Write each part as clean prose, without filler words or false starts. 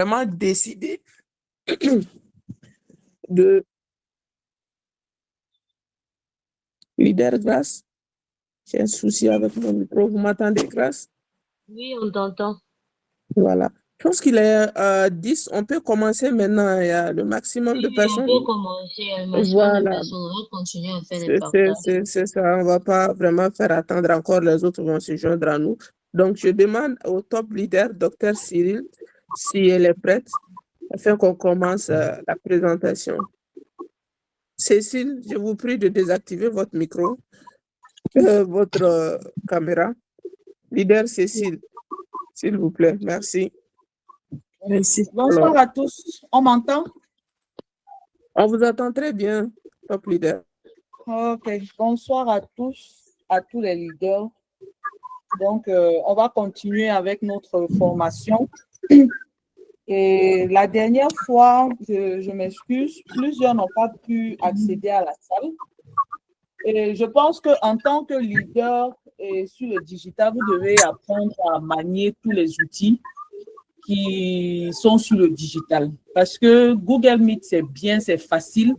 vraiment décidé de leader Grâce. J'ai un souci avec mon micro. Vous m'entendez, Grâce? Oui, on t'entend. Voilà. Je pense qu'il est 10. On peut commencer maintenant. Il y a le maximum de Oui, on personnes. peut commencer. Un maximum de Voilà. personnes. On va continuer à faire des partages. C'est ça. On ne va pas vraiment faire attendre encore. Les autres vont se joindre à nous. Donc, je demande au top leader, Dr Cyril, si elle est prête, afin qu'on commence la présentation. Cécile, je vous prie de désactiver votre micro, votre caméra. Leader Cécile, s'il vous plaît. Merci. Merci. Bonsoir à tous. On m'entend? On vous entend très bien, top leader. Ok. Bonsoir à tous les leaders. Donc, on va continuer avec notre formation. Et la dernière fois, je m'excuse, plusieurs n'ont pas pu accéder à la salle. Et je pense qu'en tant que leader et sur le digital, vous devez apprendre à manier tous les outils qui sont sur le digital. Parce que Google Meet, c'est bien, c'est facile,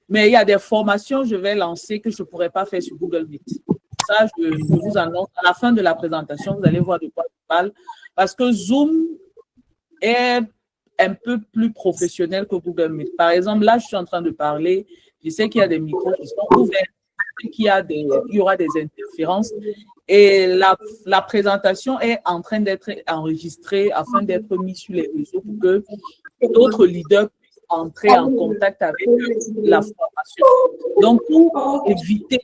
mais il y a des formations que je vais lancer que je ne pourrais pas faire sur Google Meet. Ça, je vous annonce. À la fin de la présentation, vous allez voir de quoi je parle. Parce que Zoom est un peu plus professionnel que Google Meet. Par exemple, là, je suis en train de parler. Je sais qu'il y a des micros qui sont ouverts, qu'il y aura des interférences. Et la présentation est en train d'être enregistrée afin d'être mise sur les réseaux pour que d'autres leaders puissent entrer en contact avec la formation. Donc, pour éviter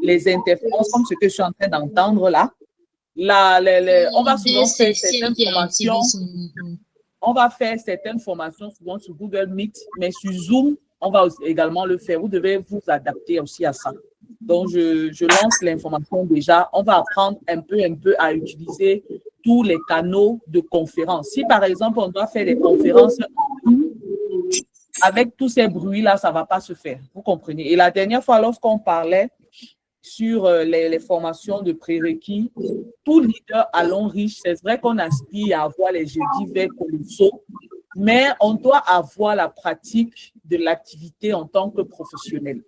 les interférences comme ce que je suis en train d'entendre là, on va souvent faire certaines formations. On va faire certaines formations souvent sur Google Meet, mais sur Zoom, on va également le faire. Vous devez vous adapter aussi à ça. Donc, je lance l'information déjà. On va apprendre un peu à utiliser tous les canaux de conférence. Si, par exemple, on doit faire des conférences avec tous ces bruits-là, ça ne va pas se faire. Vous comprenez? Et la dernière fois, lorsqu'on parlait sur les formations de prérequis, tout leader à long riche, c'est vrai qu'on aspire à avoir les jeudis verts colossaux, mais on doit avoir la pratique de l'activité en tant que professionnel.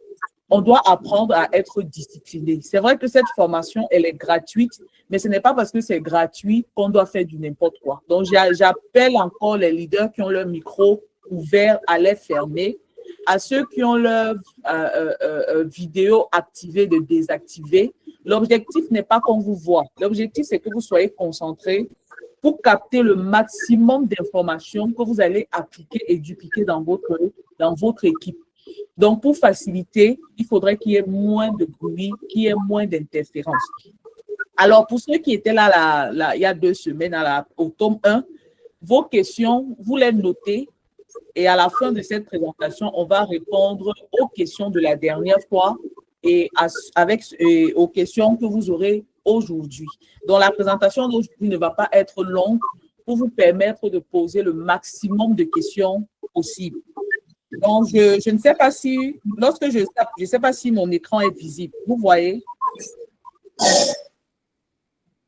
On doit apprendre à être discipliné. C'est vrai que cette formation, elle est gratuite, mais ce n'est pas parce que c'est gratuit qu'on doit faire du n'importe quoi. Donc, j'appelle encore les leaders qui ont leur micro ouvert à les fermer, à ceux qui ont leur vidéo activée de désactiver. L'objectif n'est pas qu'on vous voit. L'objectif, c'est que vous soyez concentrés pour capter le maximum d'informations que vous allez appliquer et dupliquer dans votre équipe. Donc, pour faciliter, il faudrait qu'il y ait moins de bruit, qu'il y ait moins d'interférences. Alors, pour ceux qui étaient là, il y a 2 semaines, au tome 1, vos questions, vous les notez et à la fin de cette présentation, on va répondre aux questions de la dernière fois et aux questions que vous aurez aujourd'hui. Donc, la présentation d'aujourd'hui ne va pas être longue pour vous permettre de poser le maximum de questions possibles. Donc, je ne sais pas si, lorsque je ne sais pas si mon écran est visible. Vous voyez?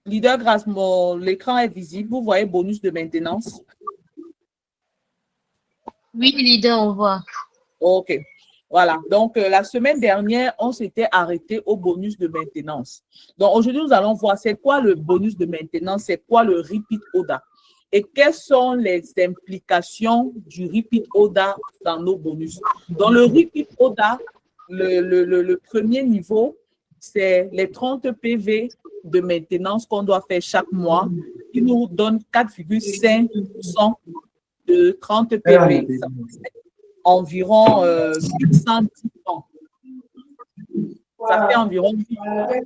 Leader Grâce, l'écran est visible. Vous voyez bonus de maintenance? Oui, leader, on voit. OK. Voilà. Donc, la semaine dernière, on s'était arrêté au bonus de maintenance. Donc, aujourd'hui, nous allons voir c'est quoi le bonus de maintenance, c'est quoi le repeat order et quelles sont les implications du repeat order dans nos bonus. Dans le repeat order, le premier niveau, c'est les 30 PV de maintenance qu'on doit faire chaque mois, qui nous donne 4,5% de 30 PV. Ça fait environ 810 francs. Ça fait environ.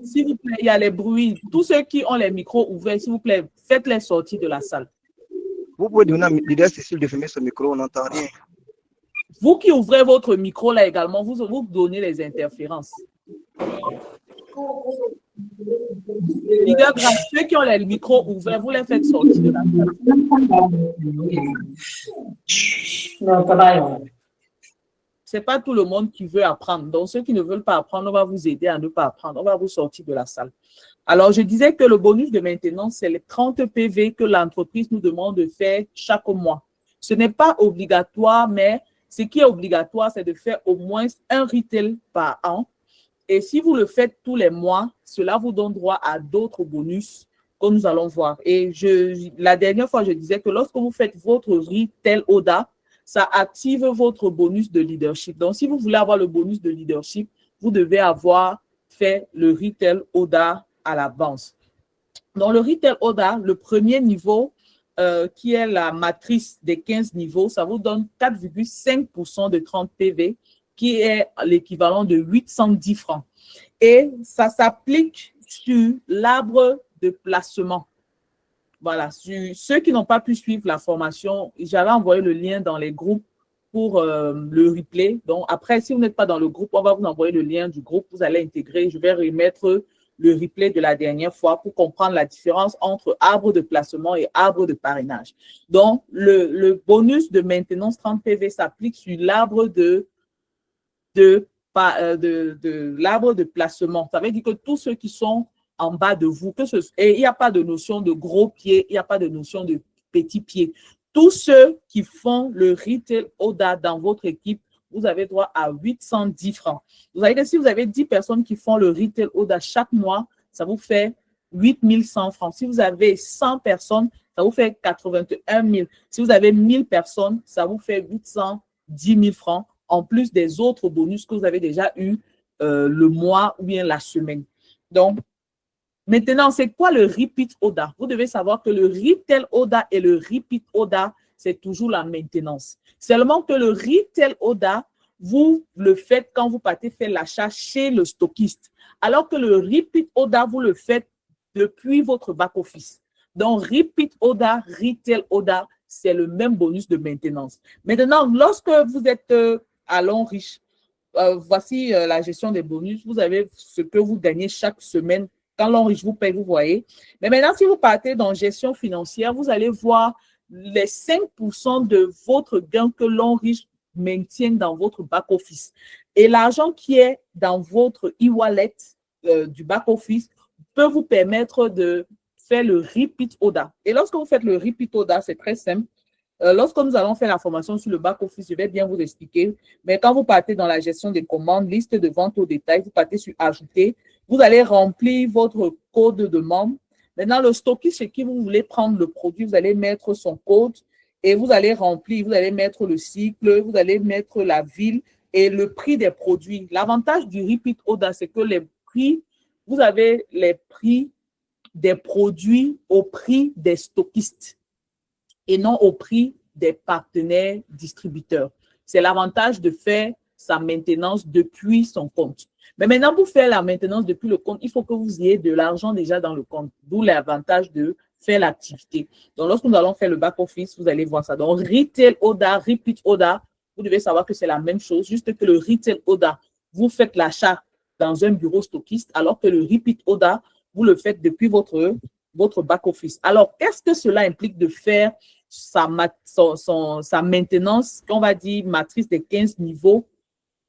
S'il vous plaît, il y a les bruits. Tous ceux qui ont les micros ouverts, s'il vous plaît, faites-les sortir de la salle. Vous pouvez donner à leader Cécile de fermer son micro, on n'entend rien. Vous qui ouvrez votre micro là également, vous donnez les interférences. Leader Grâce, ceux qui ont les micros ouverts, vous les faites sortir de la salle. Ce n'est pas tout le monde qui veut apprendre. Donc, ceux qui ne veulent pas apprendre, on va vous aider à ne pas apprendre. On va vous sortir de la salle. Alors, je disais que le bonus de maintenance, c'est les 30 PV que l'entreprise nous demande de faire chaque mois. Ce n'est pas obligatoire, mais ce qui est obligatoire, c'est de faire au moins un retail par an. Et si vous le faites tous les mois, cela vous donne droit à d'autres bonus que nous allons voir. Et la dernière fois, je disais que lorsque vous faites votre retail ODA, ça active votre bonus de leadership. Donc, si vous voulez avoir le bonus de leadership, vous devez avoir fait le retail ODA à l'avance. Dans le retail ODA, le premier niveau, qui est la matrice des 15 niveaux, ça vous donne 4,5% de 30 PV, qui est l'équivalent de 810 francs. Et ça s'applique sur l'arbre de placement. Voilà, sur ceux qui n'ont pas pu suivre la formation, j'avais envoyé le lien dans les groupes pour le replay. Donc, après, si vous n'êtes pas dans le groupe, on va vous envoyer le lien du groupe. Vous allez intégrer. Je vais remettre le replay de la dernière fois pour comprendre la différence entre arbre de placement et arbre de parrainage. Donc, le bonus de maintenance 30 PV s'applique sur l'arbre l'arbre de placement. Ça veut dire que tous ceux qui sont en bas de vous, et il n'y a pas de notion de gros pieds, il n'y a pas de notion de petits pieds. Tous ceux qui font le retail ODA dans votre équipe, vous avez droit à 810 francs. Vous savez que si vous avez 10 personnes qui font le retail ODA chaque mois, ça vous fait 8100 francs. Si vous avez 100 personnes, ça vous fait 81 000. Si vous avez 1000 personnes, ça vous fait 810 000 francs, en plus des autres bonus que vous avez déjà eu le mois ou bien la semaine. Donc, maintenant, c'est quoi le repeat ODA? Vous devez savoir que le retail ODA et le repeat ODA, c'est toujours la maintenance. Seulement que le retail ODA, vous le faites quand vous partez faire l'achat chez le stockiste. Alors que le repeat ODA, vous le faites depuis votre back-office. Donc, repeat ODA, retail ODA, c'est le même bonus de maintenance. Maintenant, lorsque vous êtes à Longrich, voici la gestion des bonus. Vous avez ce que vous gagnez chaque semaine. Quand Longrich vous paye, vous voyez. Mais maintenant, si vous partez dans gestion financière, vous allez voir les 5% de votre gain que Longrich maintient dans votre back-office. Et l'argent qui est dans votre e-wallet du back-office peut vous permettre de faire le repeat ODA. Et lorsque vous faites le repeat ODA, c'est très simple. Lorsque nous allons faire la formation sur le back-office, je vais bien vous expliquer. Mais quand vous partez dans la gestion des commandes, liste de vente au détail, vous partez sur Ajouter, vous allez remplir votre code de demande. Maintenant, le stockiste chez qui vous voulez prendre le produit, vous allez mettre son code et vous allez remplir, vous allez mettre le cycle, vous allez mettre la ville et le prix des produits. L'avantage du repeat ODA, c'est que les prix, vous avez les prix des produits au prix des stockistes et non au prix des partenaires distributeurs. C'est l'avantage de faire sa maintenance depuis son compte. Mais maintenant, pour faire la maintenance depuis le compte, il faut que vous ayez de l'argent déjà dans le compte, d'où l'avantage de faire l'activité. Donc, lorsque nous allons faire le back-office, vous allez voir ça. Donc, retail ODA, repeat ODA, vous devez savoir que c'est la même chose, juste que le retail ODA, vous faites l'achat dans un bureau stockiste, alors que le repeat ODA, vous le faites depuis votre back-office. Alors, qu'est-ce que cela implique de faire sa maintenance, qu'on va dire matrice des 15 niveaux,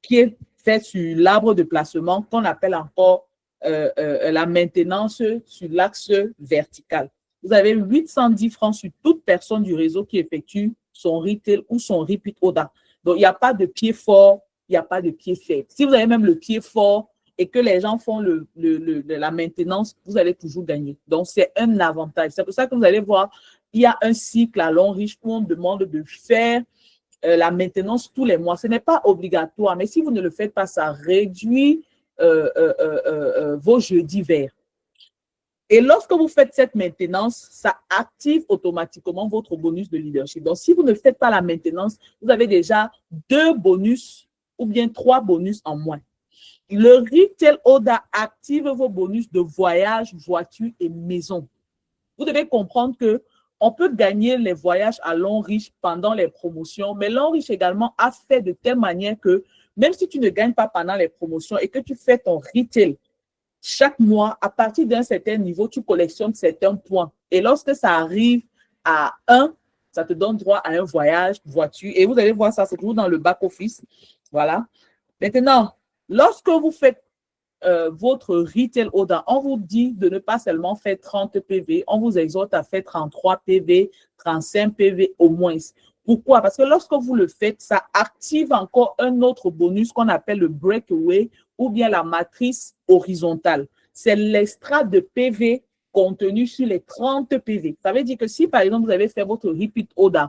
qui est faite sur l'arbre de placement, qu'on appelle encore la maintenance sur l'axe vertical. Vous avez 810 francs sur toute personne du réseau qui effectue son retail ou son repeat ODA. Donc, il n'y a pas de pied fort, il n'y a pas de pied faible. Si vous avez même le pied fort et que les gens font la maintenance, vous allez toujours gagner. Donc, c'est un avantage. C'est pour ça que vous allez voir, il y a un cycle à Longrich où on demande de faire la maintenance tous les mois. Ce n'est pas obligatoire, mais si vous ne le faites pas, ça réduit vos jeudis verts. Et lorsque vous faites cette maintenance, ça active automatiquement votre bonus de leadership. Donc, si vous ne faites pas la maintenance, vous avez déjà 2 bonus ou bien 3 bonus en moins. Le retail ODA active vos bonus de voyage, voiture et maison. Vous devez comprendre que on peut gagner les voyages à Longrich pendant les promotions, mais Longrich également a fait de telle manière que même si tu ne gagnes pas pendant les promotions et que tu fais ton retail, chaque mois, à partir d'un certain niveau, tu collectionnes certains points. Et lorsque ça arrive à 1, ça te donne droit à un voyage, voiture. Et vous allez voir ça, c'est toujours dans le back-office. Voilà. Maintenant, lorsque vous faites votre retail ODA, on vous dit de ne pas seulement faire 30 PV, on vous exhorte à faire 33 PV, 35 PV au moins. Pourquoi? Parce que lorsque vous le faites, ça active encore un autre bonus qu'on appelle le breakaway ou bien la matrice horizontale. C'est l'extra de PV contenu sur les 30 PV. Ça veut dire que si, par exemple, vous avez fait votre repeat order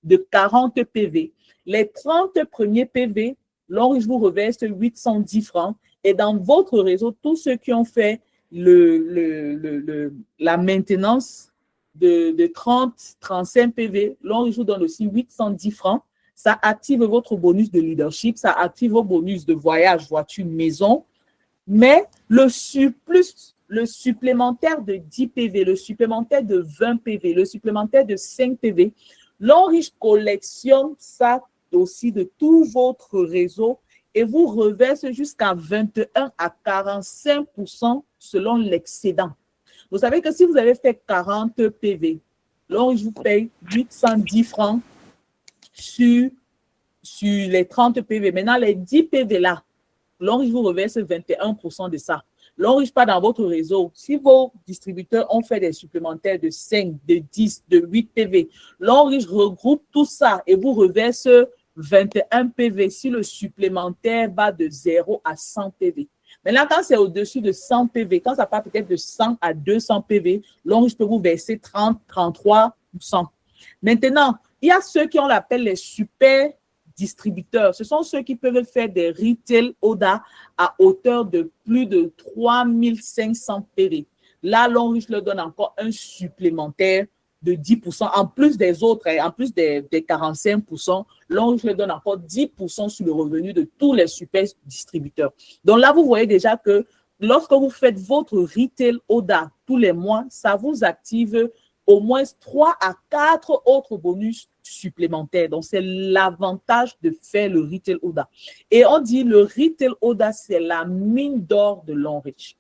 de 40 PV, les 30 premiers PV, l'Enriche vous reverse 810 francs. Et dans votre réseau, tous ceux qui ont fait la maintenance de 30, 35 PV, l'Enriche vous donne aussi 810 francs. Ça active votre bonus de leadership, ça active vos bonus de voyage, voiture, maison. Mais le surplus, le supplémentaire de 10 PV, le supplémentaire de 20 PV, le supplémentaire de 5 PV, l'Enriche collectionne ça aussi de tout votre réseau et vous reverse jusqu'à 21 à 45% selon l'excédent. Vous savez que si vous avez fait 40 PV, l'Enriche vous paye 810 francs sur les 30 PV. Maintenant, les 10 PV là, l'Enriche vous reverse 21% de ça. L'Enriche pas dans votre réseau. Si vos distributeurs ont fait des supplémentaires de 5, de 10, de 8 PV, l'Enriche regroupe tout ça et vous reverse 21 PV si le supplémentaire va de 0 à 100 PV. Maintenant, quand c'est au-dessus de 100 PV, quand ça part peut-être de 100 à 200 PV, l'Enriche peut vous verser 30, 33 ou 100. Maintenant, il y a ceux qui ont l'appel les super distributeurs. Ce sont ceux qui peuvent faire des retail order à hauteur de plus de 3500 PV. Là, l'Enriche leur donne encore un supplémentaire de 10%, en plus des autres, en plus des 45%, l'Enriche leur donne encore 10% sur le revenu de tous les super distributeurs. Donc là, vous voyez déjà que lorsque vous faites votre retail order tous les mois, ça vous active au moins 3 à 4 autres bonus supplémentaires. Donc, c'est l'avantage de faire le retail order. Et on dit le retail order, c'est la mine d'or de l'Enriche.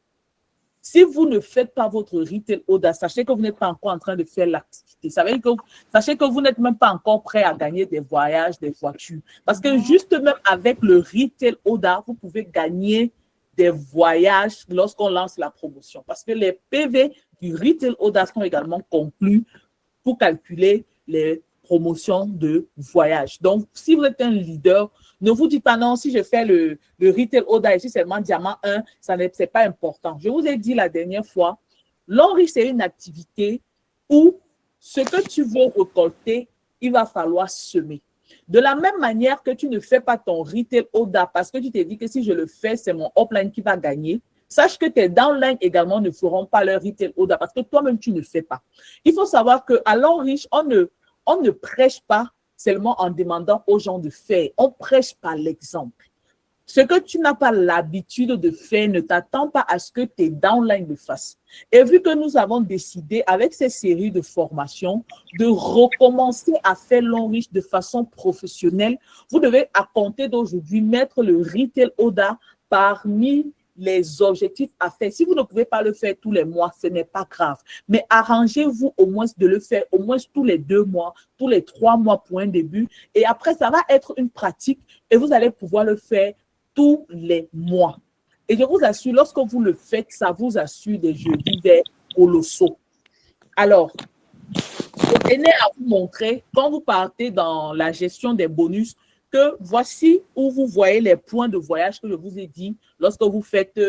Si vous ne faites pas votre retail order, sachez que vous n'êtes pas encore en train de faire l'activité. Sachez que vous n'êtes même pas encore prêt à gagner des voyages, des voitures. Parce que juste même avec le retail order, vous pouvez gagner des voyages lorsqu'on lance la promotion. Parce que les PV du retail order sont également conclus pour calculer les promotions de voyage. Donc, si vous êtes un leader, ne vous dites pas non, si je fais le retail order ici seulement diamant 1, ce n'est pas important. Je vous ai dit la dernière fois, l'Enriche, c'est une activité où ce que tu veux récolter, il va falloir semer. De la même manière que tu ne fais pas ton retail order parce que tu t'es dit que si je le fais, c'est mon upline qui va gagner. Sache que tes downlines également ne feront pas leur retail order parce que toi-même, tu ne fais pas. Il faut savoir qu'à l'Enriche, on ne prêche pas seulement en demandant aux gens de faire. On prêche par l'exemple. Ce que tu n'as pas l'habitude de faire, ne t'attends pas à ce que tes downlines le fassent. Et vu que nous avons décidé, avec ces séries de formations, de recommencer à faire l'Enriche de façon professionnelle, vous devez, à compter d'aujourd'hui, mettre le retail order parmi les objectifs à faire. Si vous ne pouvez pas le faire tous les mois, ce n'est pas grave. Mais arrangez-vous au moins de le faire au moins tous les 2 mois, tous les 3 mois pour un début. Et après, ça va être une pratique et vous allez pouvoir le faire tous les mois. Et je vous assure, lorsque vous le faites, ça vous assure des jeudis verts colossaux. Alors, je tenais à vous montrer, quand vous partez dans la gestion des bonus, que voici où vous voyez les points de voyage que je vous ai dit lorsque vous faites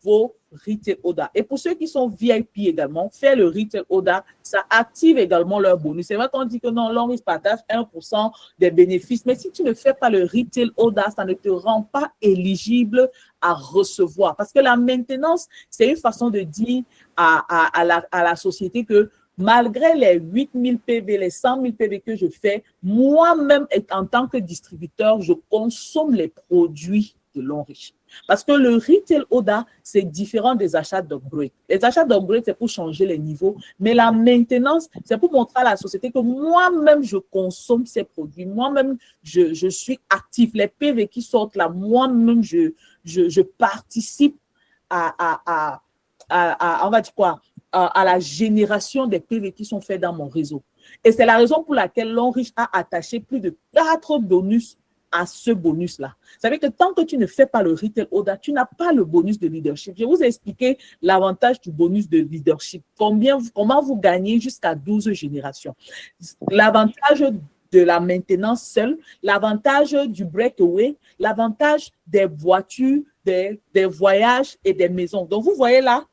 vos retail order. Et pour ceux qui sont VIP également, faire le retail order, ça active également leur bonus. C'est vrai qu'on dit que non, l'Enriche partage 1% des bénéfices, mais si tu ne fais pas le retail order, ça ne te rend pas éligible à recevoir. Parce que la maintenance, c'est une façon de dire à la société que malgré les 8000 PV, les 100 000 PV que je fais, moi-même, en tant que distributeur, je consomme les produits de l'Enriche. Parce que le retail order, c'est différent des achats d'upgrade. Les achats d'upgrade, c'est pour changer les niveaux, mais la maintenance, c'est pour montrer à la société que moi-même, je consomme ces produits. Moi-même, je suis actif. Les PV qui sortent là, moi-même, je participe on va dire quoi, à la génération des PV qui sont faits dans mon réseau. Et c'est la raison pour laquelle l'Enriche a attaché plus de 4 bonus à ce bonus-là. Ça veut dire que tant que tu ne fais pas le retail order, tu n'as pas le bonus de leadership. Je vais vous expliquer l'avantage du bonus de leadership. Comment vous gagnez jusqu'à 12 générations. L'avantage de la maintenance seule, l'avantage du breakaway, l'avantage des voitures, des voyages et des maisons. Donc, vous voyez là,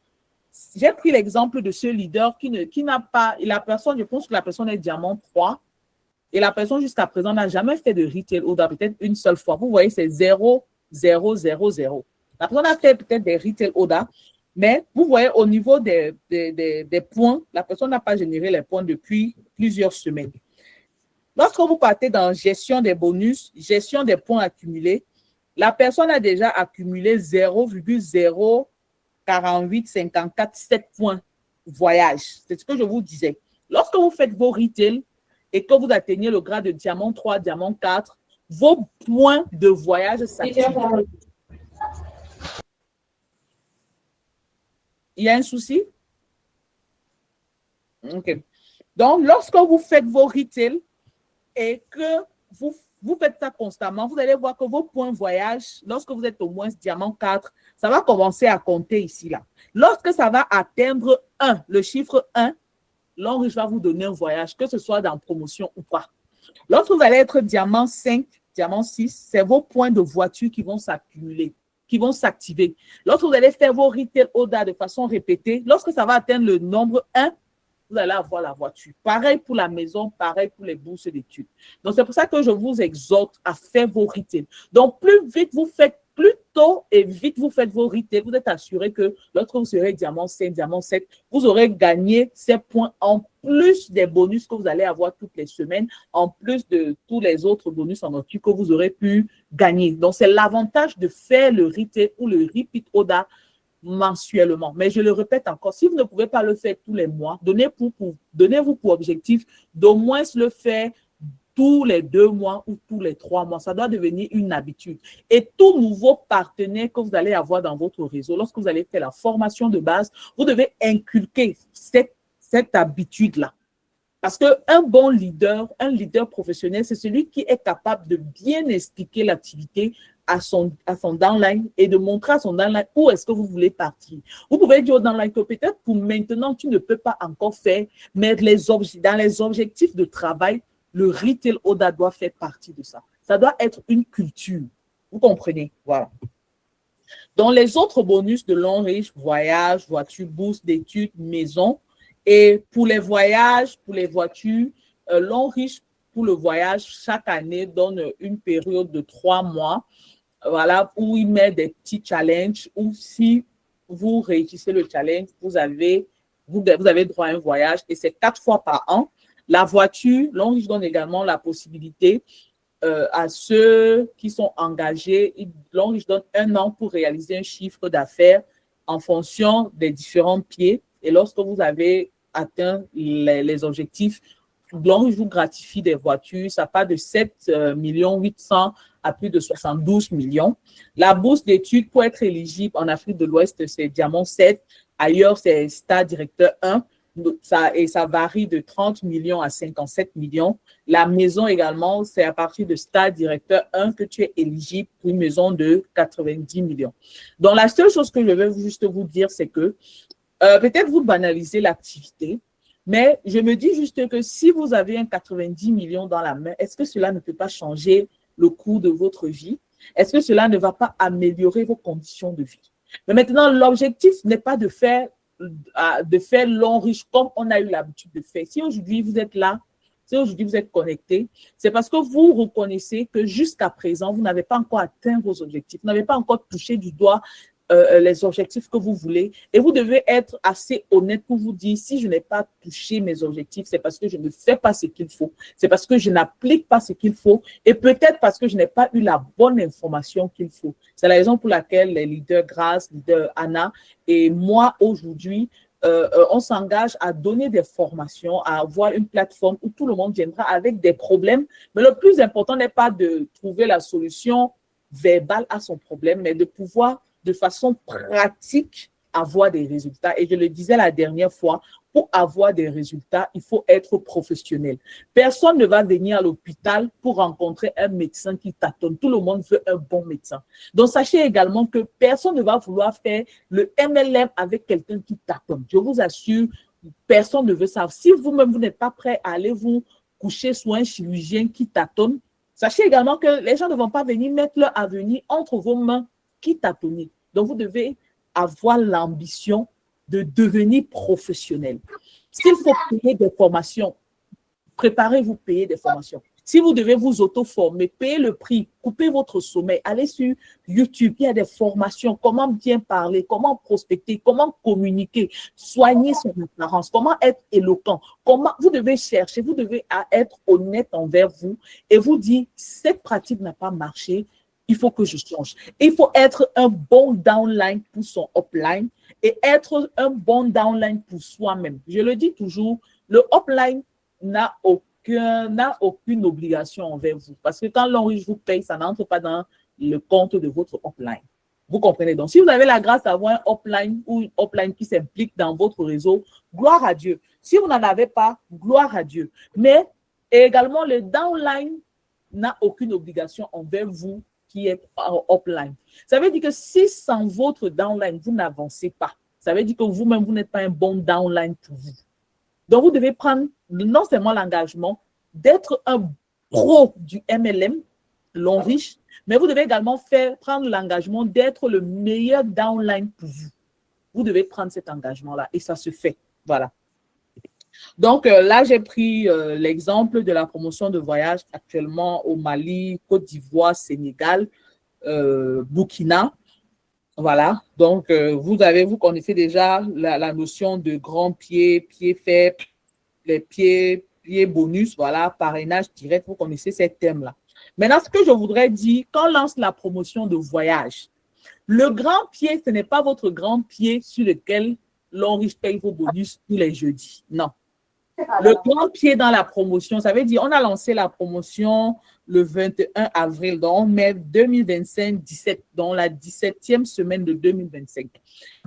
j'ai pris l'exemple de ce leader qui n'a pas, la personne, je pense que la personne est diamant 3 et la personne jusqu'à présent n'a jamais fait de retail order, peut-être une seule fois. Vous voyez, c'est 0, 0, 0, 0. La personne a fait peut-être des retail order, mais vous voyez, au niveau des points, la personne n'a pas généré les points depuis plusieurs semaines. Lorsque vous partez dans gestion des bonus, gestion des points accumulés, la personne a déjà accumulé 0,04854,7 points voyage. C'est ce que je vous disais. Lorsque vous faites vos retails et que vous atteignez le grade de diamant 3, diamant 4, vos points de voyage s'activent. Il y a un souci? OK. Donc, lorsque vous faites vos retails et que vous faites ça constamment, vous allez voir que vos points voyage, lorsque vous êtes au moins diamant 4, ça va commencer à compter ici, là. Lorsque ça va atteindre 1, le chiffre 1, l'Enriche va vous donner un voyage, que ce soit dans promotion ou pas. Lorsque vous allez être diamant 5, diamant 6, c'est vos points de voiture qui vont s'accumuler, qui vont s'activer. Lorsque vous allez faire vos retail order de façon répétée, lorsque ça va atteindre le nombre 1, vous allez avoir la voiture. Pareil pour la maison, pareil pour les bourses d'études. Donc, c'est pour ça que je vous exhorte à faire vos retails. Donc, plus vite vous faites, plus tôt et vite vous faites vos retails, vous êtes assuré que lorsque vous serez diamant 5, diamant 7, vous aurez gagné ces points en plus des bonus que vous allez avoir toutes les semaines, en plus de tous les autres bonus en nature que vous aurez pu gagner. Donc, c'est l'avantage de faire le retail ou le repeat order mensuellement. Mais je le répète encore, si vous ne pouvez pas le faire tous les mois, donnez-vous pour objectif d'au moins le faire tous les 2 mois ou tous les 3 mois. Ça doit devenir une habitude. Et tout nouveau partenaire que vous allez avoir dans votre réseau, lorsque vous allez faire la formation de base, vous devez inculquer cette habitude-là. Parce qu'un bon leader, un leader professionnel, c'est celui qui est capable de bien expliquer l'activité à son downline et de montrer à son downline où est-ce que vous voulez partir. Vous pouvez dire au downline que peut-être pour maintenant, tu ne peux pas encore faire, mais dans les objectifs de travail, le retail order doit faire partie de ça. Ça doit être une culture. Vous comprenez? Voilà. Dans les autres bonus de l'Enriche, voyage, voiture, bourse d'études, maison, et pour les voyages, pour les voitures, l'Enriche pour le voyage, chaque année, donne une période de 3 mois, voilà, où il met des petits challenges, où si vous réussissez le challenge, vous avez droit à un voyage, et c'est 4 fois par an. La voiture, l'Enriche donne également la possibilité à ceux qui sont engagés, l'Enriche donne 1 an pour réaliser un chiffre d'affaires en fonction des différents pieds. Et lorsque vous avez atteint les objectifs, l'Enriche vous gratifie des voitures. Ça part de 7,8 millions à plus de 72 millions. La bourse d'études pour être éligible en Afrique de l'Ouest, c'est diamant 7. Ailleurs, c'est Star Directeur 1. Ça varie de 30 millions à 57 millions. La maison également, c'est à partir de Star Directeur 1 que tu es éligible pour une maison de 90 millions. Donc, la seule chose que je vais juste vous dire, c'est que peut-être vous banalisez l'activité, mais je me dis juste que si vous avez un 90 millions dans la main, est-ce que cela ne peut pas changer le cours de votre vie? Est-ce que cela ne va pas améliorer vos conditions de vie? Mais maintenant, l'objectif n'est pas de faire l'Enriche comme on a eu l'habitude de faire. Si aujourd'hui vous êtes là, si aujourd'hui vous êtes connecté, c'est parce que vous reconnaissez que jusqu'à présent, vous n'avez pas encore atteint vos objectifs, vous n'avez pas encore touché du doigt les objectifs que vous voulez, et vous devez être assez honnête pour vous dire, si je n'ai pas touché mes objectifs, c'est parce que je ne fais pas ce qu'il faut, c'est parce que je n'applique pas ce qu'il faut, et peut-être parce que je n'ai pas eu la bonne information qu'il faut. C'est la raison pour laquelle les leaders Grace, leader Anna et moi aujourd'hui, on s'engage à donner des formations, à avoir une plateforme où tout le monde viendra avec des problèmes, mais le plus important n'est pas de trouver la solution verbale à son problème, mais de pouvoir de façon pratique avoir des résultats. Et je le disais la dernière fois, pour avoir des résultats, il faut être professionnel. Personne ne va venir à l'hôpital pour rencontrer un médecin qui tâtonne. Tout le monde veut un bon médecin. Donc, sachez également que personne ne va vouloir faire le MLM avec quelqu'un qui tâtonne. Je vous assure, personne ne veut ça. Si vous-même, vous n'êtes pas prêt à aller vous coucher sur un chirurgien qui tâtonne. Sachez également que les gens ne vont pas venir mettre leur avenir entre vos mains qui tâtonnent. Donc, vous devez avoir l'ambition de devenir professionnel. S'il faut payer des formations, préparez-vous payer des formations. Si vous devez vous auto-former, payez le prix, coupez votre sommeil, allez sur YouTube, il y a des formations, comment bien parler, comment prospecter, comment communiquer, soigner son apparence, comment être éloquent, comment vous devez chercher, vous devez être honnête envers vous et vous dire, cette pratique n'a pas marché, il faut que je change. Il faut être un bon downline pour son upline et être un bon downline pour soi-même. Je le dis toujours, le upline n'a aucune obligation envers vous. Parce que quand l'enrichissement vous paye, ça n'entre pas dans le compte de votre upline. Vous comprenez? Donc, si vous avez la grâce d'avoir un upline ou une upline qui s'implique dans votre réseau, gloire à Dieu. Si vous n'en avez pas, gloire à Dieu. Mais également, le downline n'a aucune obligation envers vous qui êtes upline. Ça veut dire que si sans votre downline, vous n'avancez pas, ça veut dire que vous-même, vous n'êtes pas un bon downline pour vous. Donc, vous devez prendre non seulement l'engagement d'être un pro du MLM, l'enriche, mais vous devez également prendre l'engagement d'être le meilleur downline pour vous. Vous devez prendre cet engagement-là et ça se fait. Voilà. Donc, là, j'ai pris l'exemple de la promotion de voyage actuellement au Mali, Côte d'Ivoire, Sénégal, Burkina. Voilà. Donc, vous connaissez déjà la notion de grand pied, pied faible, les pieds bonus, voilà, parrainage direct. Vous connaissez ces thèmes-là. Maintenant, ce que je voudrais dire, quand on lance la promotion de voyage, le grand pied, ce n'est pas votre grand pied sur lequel l'enrichissement paye vos bonus tous les jeudis. Non. Le grand pied dans la promotion, ça veut dire on a lancé la promotion le 21 avril, donc mai 2025-17, dans la 17e semaine de 2025.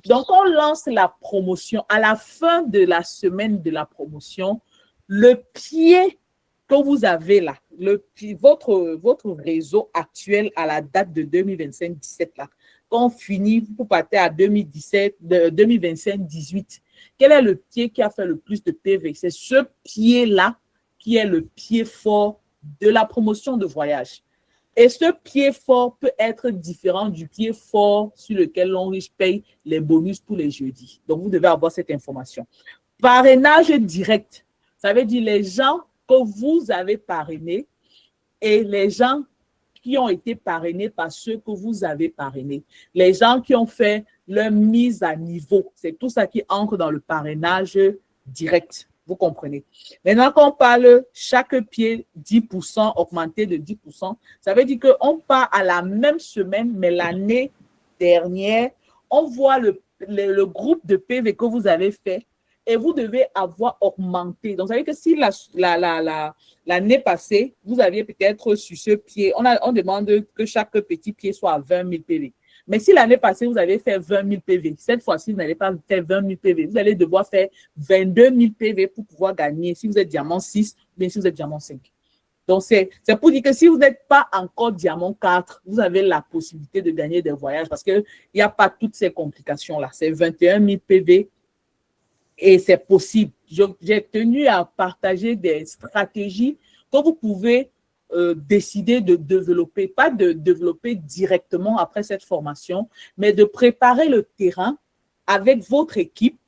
Donc, on lance la promotion. À la fin de la semaine de la promotion, le pied que vous avez là, votre réseau actuel à la date de 2025-17, là, quand on finit, vous partez à 2025-18, quel est le pied qui a fait le plus de PV? C'est ce pied-là qui est le pied fort de la promotion de voyage. Et ce pied fort peut être différent du pied fort sur lequel l'enrichissement paye les bonus tous les jeudis. Donc, vous devez avoir cette information. Parrainage direct, ça veut dire les gens que vous avez parrainés et les gens qui ont été parrainés par ceux que vous avez parrainés. Les gens qui ont fait leur mise à niveau. C'est tout ça qui entre dans le parrainage direct. Vous comprenez? Maintenant, quand on parle chaque pied 10%, augmenté de 10%, ça veut dire qu'on part à la même semaine, mais l'année dernière, on voit le groupe de PV que vous avez fait et vous devez avoir augmenté. Donc, ça veut dire que si l'année passée, vous aviez peut-être sur ce pied, on demande que chaque petit pied soit à 20 000 PV. Mais si l'année passée, vous avez fait 20 000 PV, cette fois-ci, vous n'allez pas faire 20 000 PV. Vous allez devoir faire 22 000 PV pour pouvoir gagner si vous êtes diamant 6 ou bien si vous êtes diamant 5. Donc, c'est pour dire que si vous n'êtes pas encore diamant 4, vous avez la possibilité de gagner des voyages parce qu'il n'y a pas toutes ces complications-là. C'est 21 000 PV et c'est possible. J'ai tenu à partager des stratégies que vous pouvez décider de développer, pas de développer directement après cette formation, mais de préparer le terrain avec votre équipe,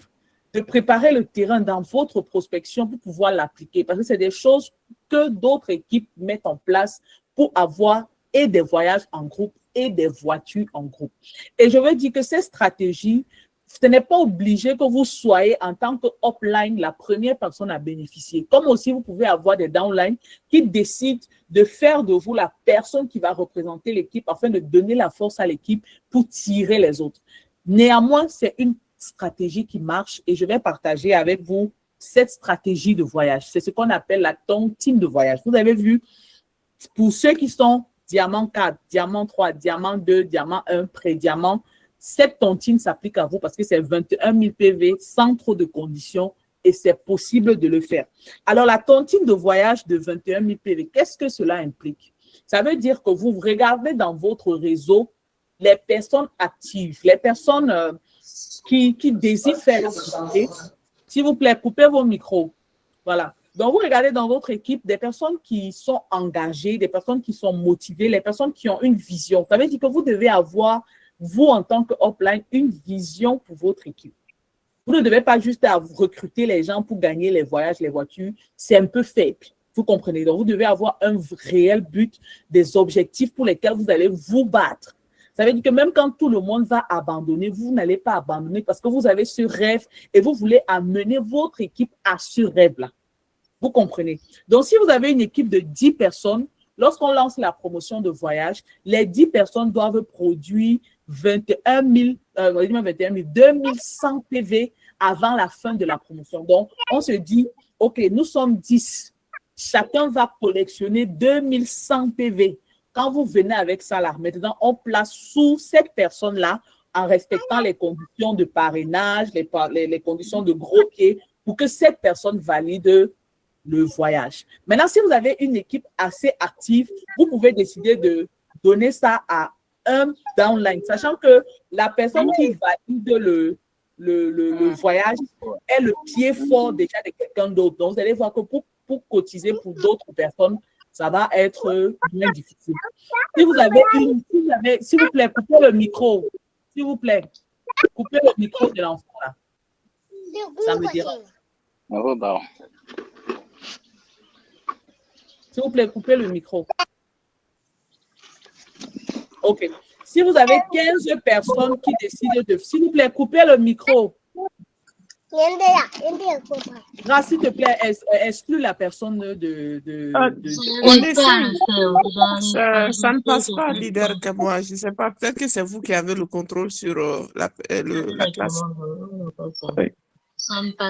de préparer le terrain dans votre prospection pour pouvoir l'appliquer. Parce que c'est des choses que d'autres équipes mettent en place pour avoir et des voyages en groupe et des voitures en groupe. Et je veux dire que ces stratégies, ce n'est pas obligé que vous soyez en tant que upline la première personne à bénéficier. Comme aussi, vous pouvez avoir des downlines qui décident de faire de vous la personne qui va représenter l'équipe afin de donner la force à l'équipe pour tirer les autres. Néanmoins, c'est une stratégie qui marche et je vais partager avec vous cette stratégie de voyage. C'est ce qu'on appelle la tontine de voyage. Vous avez vu, pour ceux qui sont diamant 4, diamant 3, diamant 2, diamant 1, pré-diamant, cette tontine s'applique à vous parce que c'est 21 000 PV sans trop de conditions et c'est possible de le faire. Alors, la tontine de voyage de 21 000 PV, qu'est-ce que cela implique? Ça veut dire que vous regardez dans votre réseau les personnes actives, les personnes qui désirent faire l'activité. S'il vous plaît, coupez vos micros. Voilà. Donc, vous regardez dans votre équipe des personnes qui sont engagées, des personnes qui sont motivées, les personnes qui ont une vision. Ça veut dire que vous devez avoir, vous en tant que upline, une vision pour votre équipe. Vous ne devez pas juste recruter les gens pour gagner les voyages, les voitures. C'est un peu faible. Vous comprenez? Donc, vous devez avoir un réel but, des objectifs pour lesquels vous allez vous battre. Ça veut dire que même quand tout le monde va abandonner, vous n'allez pas abandonner parce que vous avez ce rêve et vous voulez amener votre équipe à ce rêve-là. Vous comprenez? Donc, si vous avez une équipe de 10 personnes, lorsqu'on lance la promotion de voyage, les 10 personnes doivent produire 2100 PV avant la fin de la promotion. Donc, on se dit, OK, nous sommes 10. Chacun va collectionner 2100 PV. Quand vous venez avec ça là, maintenant, on place sous cette personne-là en respectant les conditions de parrainage, les conditions de gros pieds pour que cette personne valide le voyage. Maintenant, si vous avez une équipe assez active, vous pouvez décider de donner ça à un downline, sachant que la personne qui valide le voyage est le pied fort déjà de quelqu'un d'autre. Donc, vous allez voir que pour cotiser pour d'autres personnes, ça va être moins difficile. Si vous avez s'il vous plaît, coupez le micro. S'il vous plaît, coupez le micro de l'enfant là. Ça me dérange. S'il vous plaît, coupez le micro. OK. Si vous avez 15 personnes qui décident de... S'il vous plaît, coupez le micro. Grâce, s'il te plaît, exclue la personne Ça ne passe pas, leader, que moi. Je ne sais pas. Peut-être que c'est vous qui avez le contrôle sur la classe. Oui.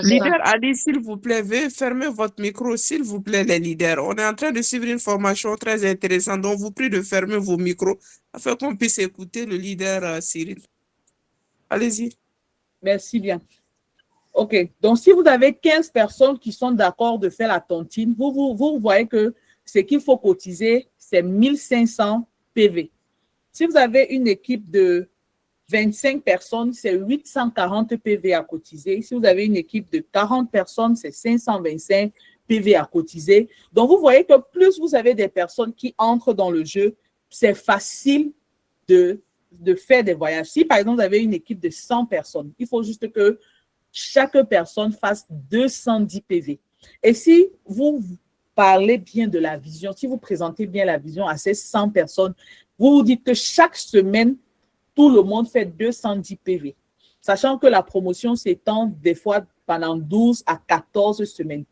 Leader Ali, s'il vous plaît, veuillez fermer votre micro, s'il vous plaît, les leaders. On est en train de suivre une formation très intéressante, donc vous prie de fermer vos micros afin qu'on puisse écouter le leader Cyril. Allez-y. Merci bien. OK. Donc, si vous avez 15 personnes qui sont d'accord de faire la tontine, vous voyez que ce qu'il faut cotiser, c'est 1500 PV. Si vous avez une équipe de 25 personnes, c'est 840 PV à cotiser. Si vous avez une équipe de 40 personnes, c'est 525 PV à cotiser. Donc, vous voyez que plus vous avez des personnes qui entrent dans le jeu, c'est facile de faire des voyages. Si, par exemple, vous avez une équipe de 100 personnes, il faut juste que chaque personne fasse 210 PV. Et si vous parlez bien de la vision, si vous présentez bien la vision à ces 100 personnes, vous vous dites que chaque semaine, tout le monde fait 210 PV, sachant que la promotion s'étend des fois pendant 12 à 14 semaines.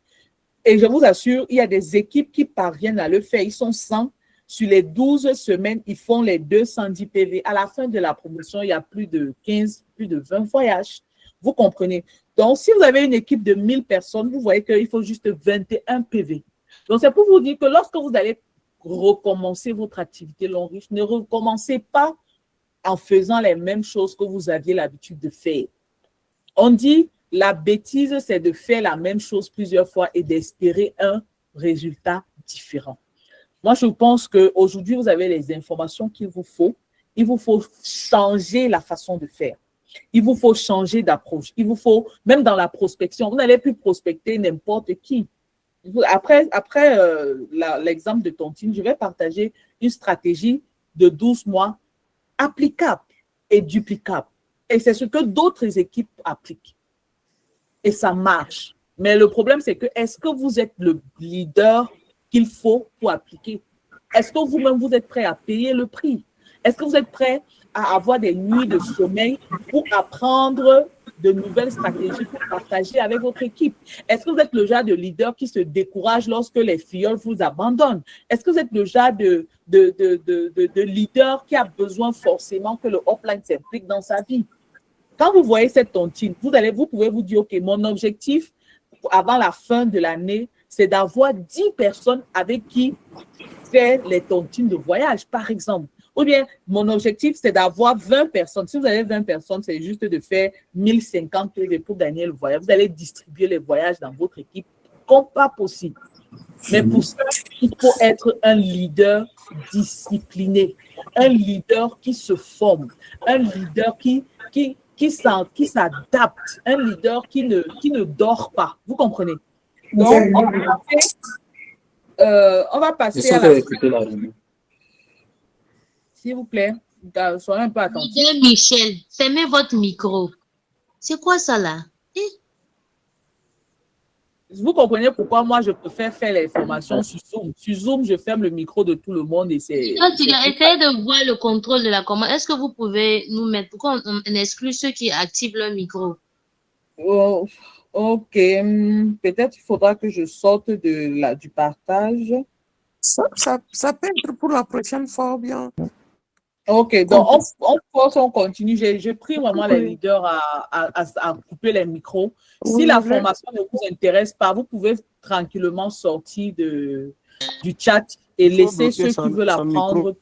Et je vous assure, il y a des équipes qui parviennent à le faire. Ils sont 100. Sur les 12 semaines, ils font les 210 PV. À la fin de la promotion, il y a plus de 15, plus de 20 voyages. Vous comprenez? Donc, si vous avez une équipe de 1000 personnes, vous voyez qu'il faut juste 21 PV. Donc, c'est pour vous dire que lorsque vous allez recommencer votre activité longue riche, ne recommencez pas en faisant les mêmes choses que vous aviez l'habitude de faire. On dit, la bêtise, c'est de faire la même chose plusieurs fois et d'espérer un résultat différent. Moi, je pense qu'aujourd'hui, vous avez les informations qu'il vous faut. Il vous faut changer la façon de faire. Il vous faut changer d'approche. Il vous faut, même dans la prospection, vous n'allez plus prospecter n'importe qui. Après l'exemple de Tontine, je vais partager une stratégie de 12 mois applicable et duplicable. Et c'est ce que d'autres équipes appliquent. Et ça marche. Mais le problème, c'est que est-ce que vous êtes le leader qu'il faut pour appliquer? Est-ce que vous-même, vous êtes prêt à payer le prix? Est-ce que vous êtes prêt à avoir des nuits de sommeil pour apprendre de nouvelles stratégies pour partager avec votre équipe? Est-ce que vous êtes le genre de leader qui se décourage lorsque les filleuls vous abandonnent? Est-ce que vous êtes le genre de leader qui a besoin forcément que le upline s'implique dans sa vie? Quand vous voyez cette tontine, vous pouvez vous dire, OK, mon objectif avant la fin de l'année, c'est d'avoir 10 personnes avec qui faire les tontines de voyage, par exemple. Ou bien, mon objectif, c'est d'avoir 20 personnes. Si vous avez 20 personnes, c'est juste de faire 1050 PV pour gagner le voyage. Vous allez distribuer les voyages dans votre équipe comme pas possible. Mais pour ça, il faut être un leader discipliné, un leader qui se forme, un leader qui s'adapte, un leader qui ne dort pas. Vous comprenez? Donc, on va passer à la... S'il vous plaît, soyez un peu attentifs. Leader Michel, fermez votre micro. C'est quoi ça là? Vous comprenez pourquoi moi je préfère faire les formations sur Zoom. Sur Zoom, je ferme le micro de tout le monde et c'est... Essayez de voir le contrôle de la commande. Est-ce que vous pouvez nous mettre... Pourquoi on exclut ceux qui activent leur micro? Oh, ok. Peut-être il faudra que je sorte du partage. Ça peut être pour la prochaine fois ou bien. Ok, donc on continue. J'ai pris vraiment les leaders à couper les micros. Si la formation ne vous intéresse pas, vous pouvez tranquillement sortir du chat et laisser ceux qui veulent apprendre.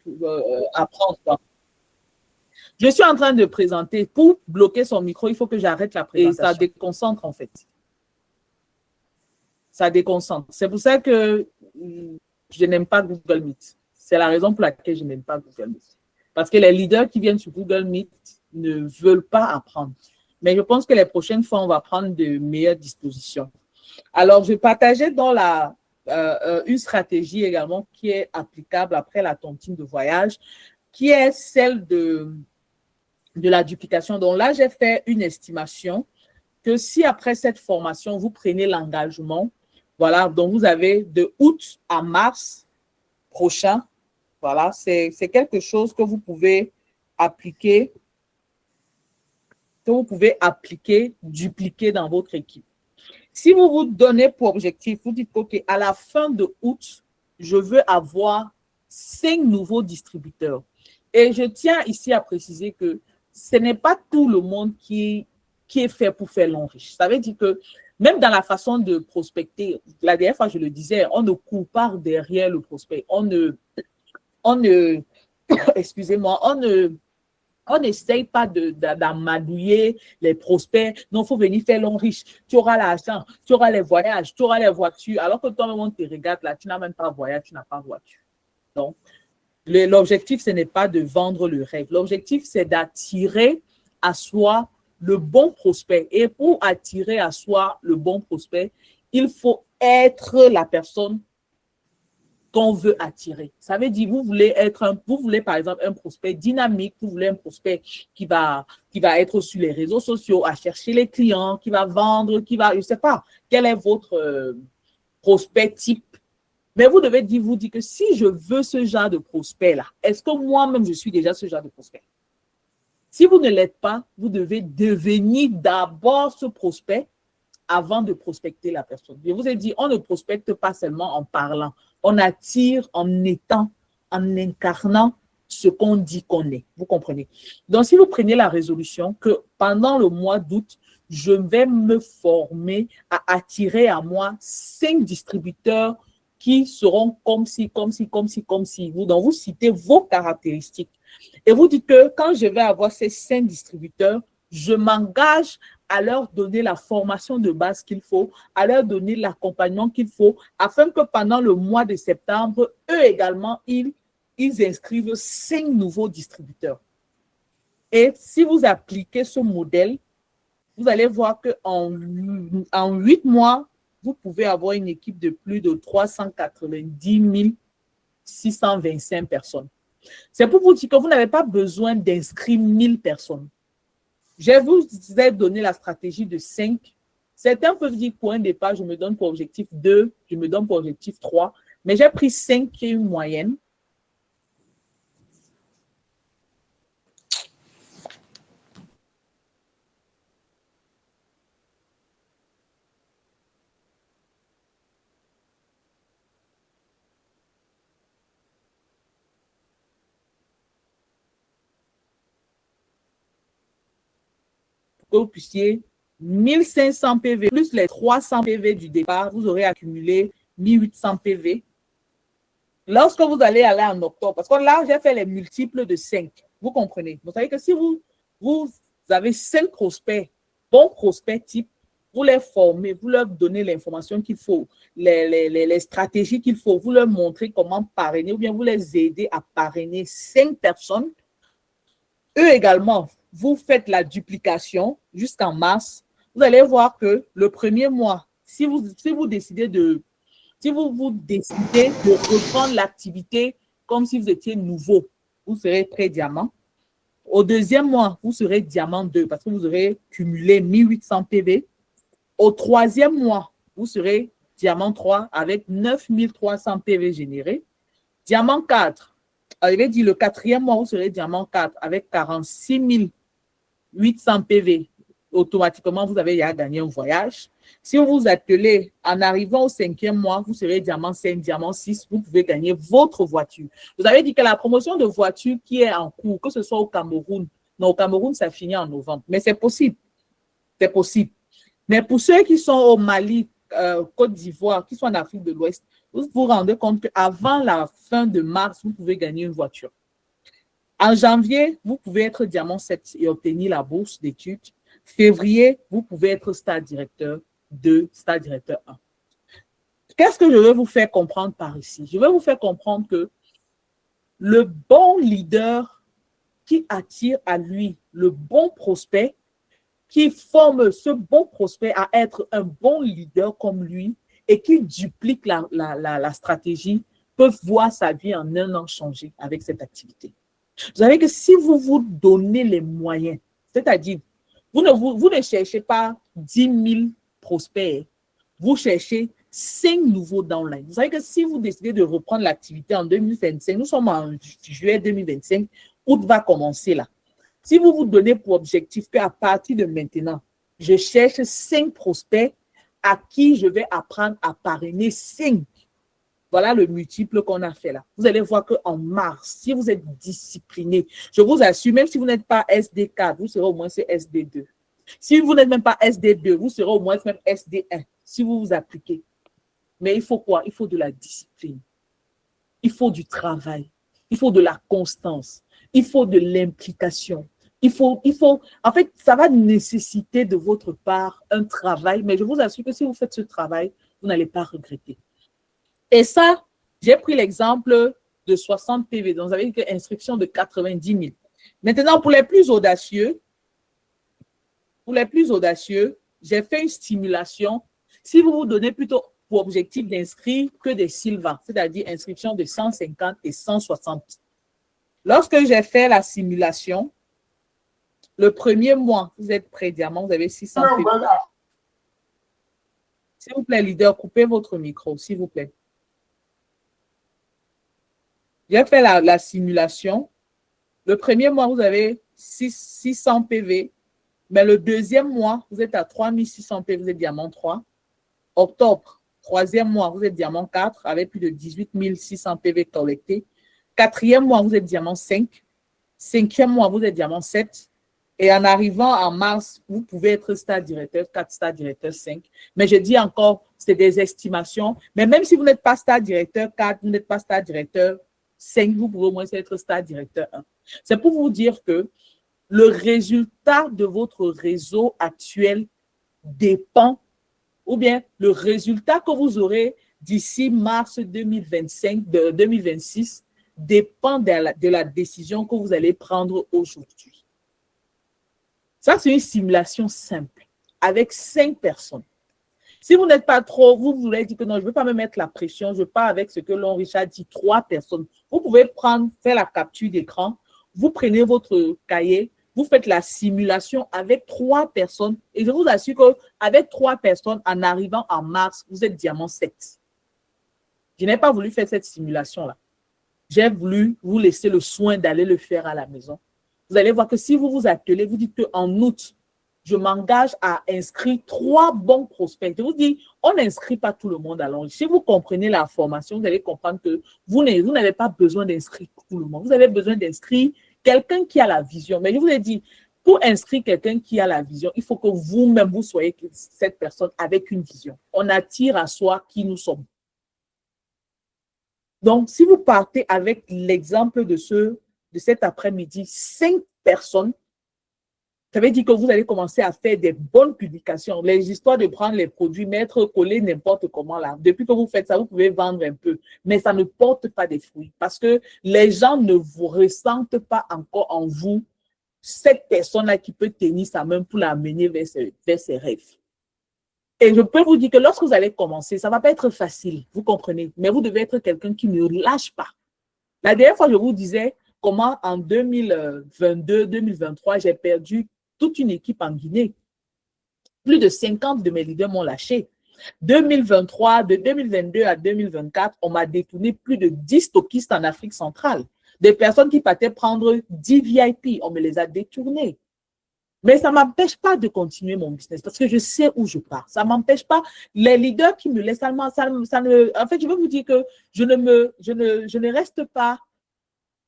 Je suis en train de présenter. Pour bloquer son micro, il faut que j'arrête la présentation. Et ça déconcentre en fait. Ça déconcentre. C'est pour ça que je n'aime pas Google Meet. C'est la raison pour laquelle je n'aime pas Google Meet. Parce que les leaders qui viennent sur Google Meet ne veulent pas apprendre. Mais je pense que les prochaines fois, on va prendre de meilleures dispositions. Alors, je partageais dans une stratégie également qui est applicable après la tontine de voyage, qui est celle de la duplication. Donc là, j'ai fait une estimation que si après cette formation, vous prenez l'engagement, voilà, donc vous avez de août à mars prochain. Voilà, c'est quelque chose que vous pouvez appliquer, dupliquer dans votre équipe. Si vous vous donnez pour objectif, vous dites, OK, à la fin de août, je veux avoir 5 nouveaux distributeurs. Et je tiens ici à préciser que ce n'est pas tout le monde qui est fait pour faire long riche. Ça veut dire que même dans la façon de prospecter, la dernière fois, je le disais, on ne court pas derrière le prospect. Excusez-moi, on n'essaye pas d'amadouiller les prospects. Non, il faut venir faire long riche. Tu auras l'argent, tu auras les voyages, tu auras les voitures. Alors que toi-même, on te regarde là, tu n'as même pas de voyage, tu n'as pas de voiture. Donc, l'objectif, ce n'est pas de vendre le rêve. L'objectif, c'est d'attirer à soi le bon prospect. Et pour attirer à soi le bon prospect, il faut être la personne qu'on veut attirer. Ça veut dire, vous voulez par exemple un prospect dynamique, vous voulez un prospect qui va être sur les réseaux sociaux, à chercher les clients, qui va vendre, je ne sais pas, quel est votre prospect type. Mais vous devez vous dire que si je veux ce genre de prospect-là, est-ce que moi-même je suis déjà ce genre de prospect? Si vous ne l'êtes pas, vous devez devenir d'abord ce prospect avant de prospecter la personne. Je vous ai dit, on ne prospecte pas seulement en parlant. On attire en étant, en incarnant ce qu'on dit qu'on est. Vous comprenez? Donc, si vous prenez la résolution que pendant le mois d'août, je vais me former à attirer à moi 5 distributeurs qui seront comme ci, comme ci, comme ci, comme ci. Donc, vous citez vos caractéristiques. Et vous dites que quand je vais avoir ces 5 distributeurs, je m'engage à leur donner la formation de base qu'il faut, à leur donner l'accompagnement qu'il faut, afin que pendant le mois de septembre, eux également, ils inscrivent 5 nouveaux distributeurs. Et si vous appliquez ce modèle, vous allez voir qu'en 8 mois, vous pouvez avoir une équipe de plus de 390 625 personnes. C'est pour vous dire que vous n'avez pas besoin d'inscrire 1000 personnes. Je vous ai donné la stratégie de 5. Certains peuvent dire pour un départ, je me donne pour objectif 2, je me donne pour objectif 3, mais j'ai pris 5 qui est une moyenne. Que vous puissiez 1500 PV plus les 300 PV du départ, vous aurez accumulé 1800 PV. Lorsque vous allez aller en octobre, parce que là, j'ai fait les multiples de 5. Vous comprenez? Vous savez que si vous avez 5 prospects, bons prospects type, vous les formez, vous leur donnez l'information qu'il faut, les stratégies qu'il faut, vous leur montrez comment parrainer ou bien vous les aidez à parrainer 5 personnes. Eux également, vous faites la duplication jusqu'en mars. Vous allez voir que le premier mois, vous décidez de reprendre l'activité comme si vous étiez nouveau, vous serez pré-diamant. Au deuxième mois, vous serez diamant 2 parce que vous aurez cumulé 1800 PV. Au troisième mois, vous serez diamant 3 avec 9300 PV générés. Diamant 4, il dit le quatrième mois, vous serez diamant 4 avec 46 800 PV. Automatiquement, vous avez déjà gagné un voyage. Si vous vous attelez en arrivant au cinquième mois, vous serez diamant 5, diamant 6, vous pouvez gagner votre voiture. Vous avez dit que la promotion de voiture qui est en cours, que ce soit au Cameroun, non, au Cameroun, ça finit en novembre, mais c'est possible. C'est possible. Mais pour ceux qui sont au Mali, Côte d'Ivoire, qui sont en Afrique de l'Ouest, vous vous rendez compte qu'avant la fin de mars, vous pouvez gagner une voiture. En janvier, vous pouvez être diamant 7 et obtenir la bourse d'études. Février, vous pouvez être star directeur 2, star directeur 1. Qu'est-ce que je veux vous faire comprendre par ici? Je veux vous faire comprendre que le bon leader qui attire à lui le bon prospect, qui forme ce bon prospect à être un bon leader comme lui et qui duplique la stratégie, peut voir sa vie en un an changer avec cette activité. Vous savez que si vous vous donnez les moyens, c'est-à-dire, vous ne cherchez pas 10 000 prospects, vous cherchez 5 nouveaux downlines. Vous savez que si vous décidez de reprendre l'activité en 2025, nous sommes en juillet 2025, août va commencer là. Si vous vous donnez pour objectif qu'à partir de maintenant, je cherche 5 prospects à qui je vais apprendre à parrainer 5. Voilà le multiple qu'on a fait là. Vous allez voir qu'en mars, si vous êtes discipliné, je vous assure, même si vous n'êtes pas SD4, vous serez au moins SD2. Si vous n'êtes même pas SD2, vous serez au moins même SD1, si vous vous appliquez. Mais il faut quoi? Il faut de la discipline. Il faut du travail. Il faut de la constance. Il faut de l'implication. En fait, ça va nécessiter de votre part un travail, mais je vous assure que si vous faites ce travail, vous n'allez pas regretter. Et ça, j'ai pris l'exemple de 60 PV, donc vous avez une inscription de 90 000. Maintenant, pour les plus audacieux, j'ai fait une stimulation. Si vous vous donnez plutôt pour objectif d'inscrire que des Silva, c'est-à-dire inscription de 150 et 160. Lorsque j'ai fait la simulation, le premier mois, vous êtes pré-diamant, vous avez 600 PV. S'il vous plaît, leader, coupez votre micro, s'il vous plaît. J'ai fait la simulation. Le premier mois, vous avez 600 PV. Mais le deuxième mois, vous êtes à 3600 PV, vous êtes diamant 3. Octobre, troisième mois, vous êtes diamant 4 avec plus de 18 600 PV collectés. Quatrième mois, vous êtes diamant 5. Cinquième mois, vous êtes diamant 7. Et en arrivant en mars, vous pouvez être star directeur 4, star directeur 5. Mais je dis encore, c'est des estimations. Mais même si vous n'êtes pas star directeur 4, vous n'êtes pas star directeur 5, vous pouvez au moins être star directeur 1. C'est pour vous dire que le résultat de votre réseau actuel dépend, ou bien le résultat que vous aurez d'ici mars 2026 dépend de la décision que vous allez prendre aujourd'hui. Ça, c'est une simulation simple avec 5 personnes. Si vous n'êtes pas trop, vous voulez dire que non, je ne veux pas me mettre la pression, je pars avec ce que l'on Richard dit, 3 personnes. Vous pouvez faire la capture d'écran, vous prenez votre cahier, vous faites la simulation avec 3 personnes et je vous assure qu'avec 3 personnes, en arrivant en mars, vous êtes diamant 7. Je n'ai pas voulu faire cette simulation-là. J'ai voulu vous laisser le soin d'aller le faire à la maison. Vous allez voir que si vous vous attelez, vous dites qu'en août, je m'engage à inscrire 3 bons prospects. Je vous dis, on n'inscrit pas tout le monde à l'enjeu. Si vous comprenez la formation, vous allez comprendre que vous n'avez pas besoin d'inscrire tout le monde. Vous avez besoin d'inscrire quelqu'un qui a la vision. Mais je vous ai dit, pour inscrire quelqu'un qui a la vision, il faut que vous-même, vous soyez cette personne avec une vision. On attire à soi qui nous sommes. Donc, si vous partez avec l'exemple de cet après-midi, 5 personnes, ça veut dire que vous allez commencer à faire des bonnes publications. Les histoires de prendre les produits, mettre, coller n'importe comment là. Depuis que vous faites ça, vous pouvez vendre un peu. Mais ça ne porte pas des fruits parce que les gens ne vous ressentent pas encore en vous cette personne-là qui peut tenir sa main pour l'amener vers ses rêves. Et je peux vous dire que lorsque vous allez commencer, ça ne va pas être facile, vous comprenez, mais vous devez être quelqu'un qui ne lâche pas. La dernière fois, je vous disais comment en 2022-2023, j'ai perdu toute une équipe en Guinée. Plus de 50 de mes leaders m'ont lâché. 2023, de 2022 à 2024, on m'a détourné plus de 10 stockistes en Afrique centrale. Des personnes qui partaient prendre 10 VIP, on me les a détournés. Mais ça ne m'empêche pas de continuer mon business parce que je sais où je pars. Ça ne m'empêche pas. Les leaders qui me laissent seulement, en fait, je veux vous dire que je ne reste pas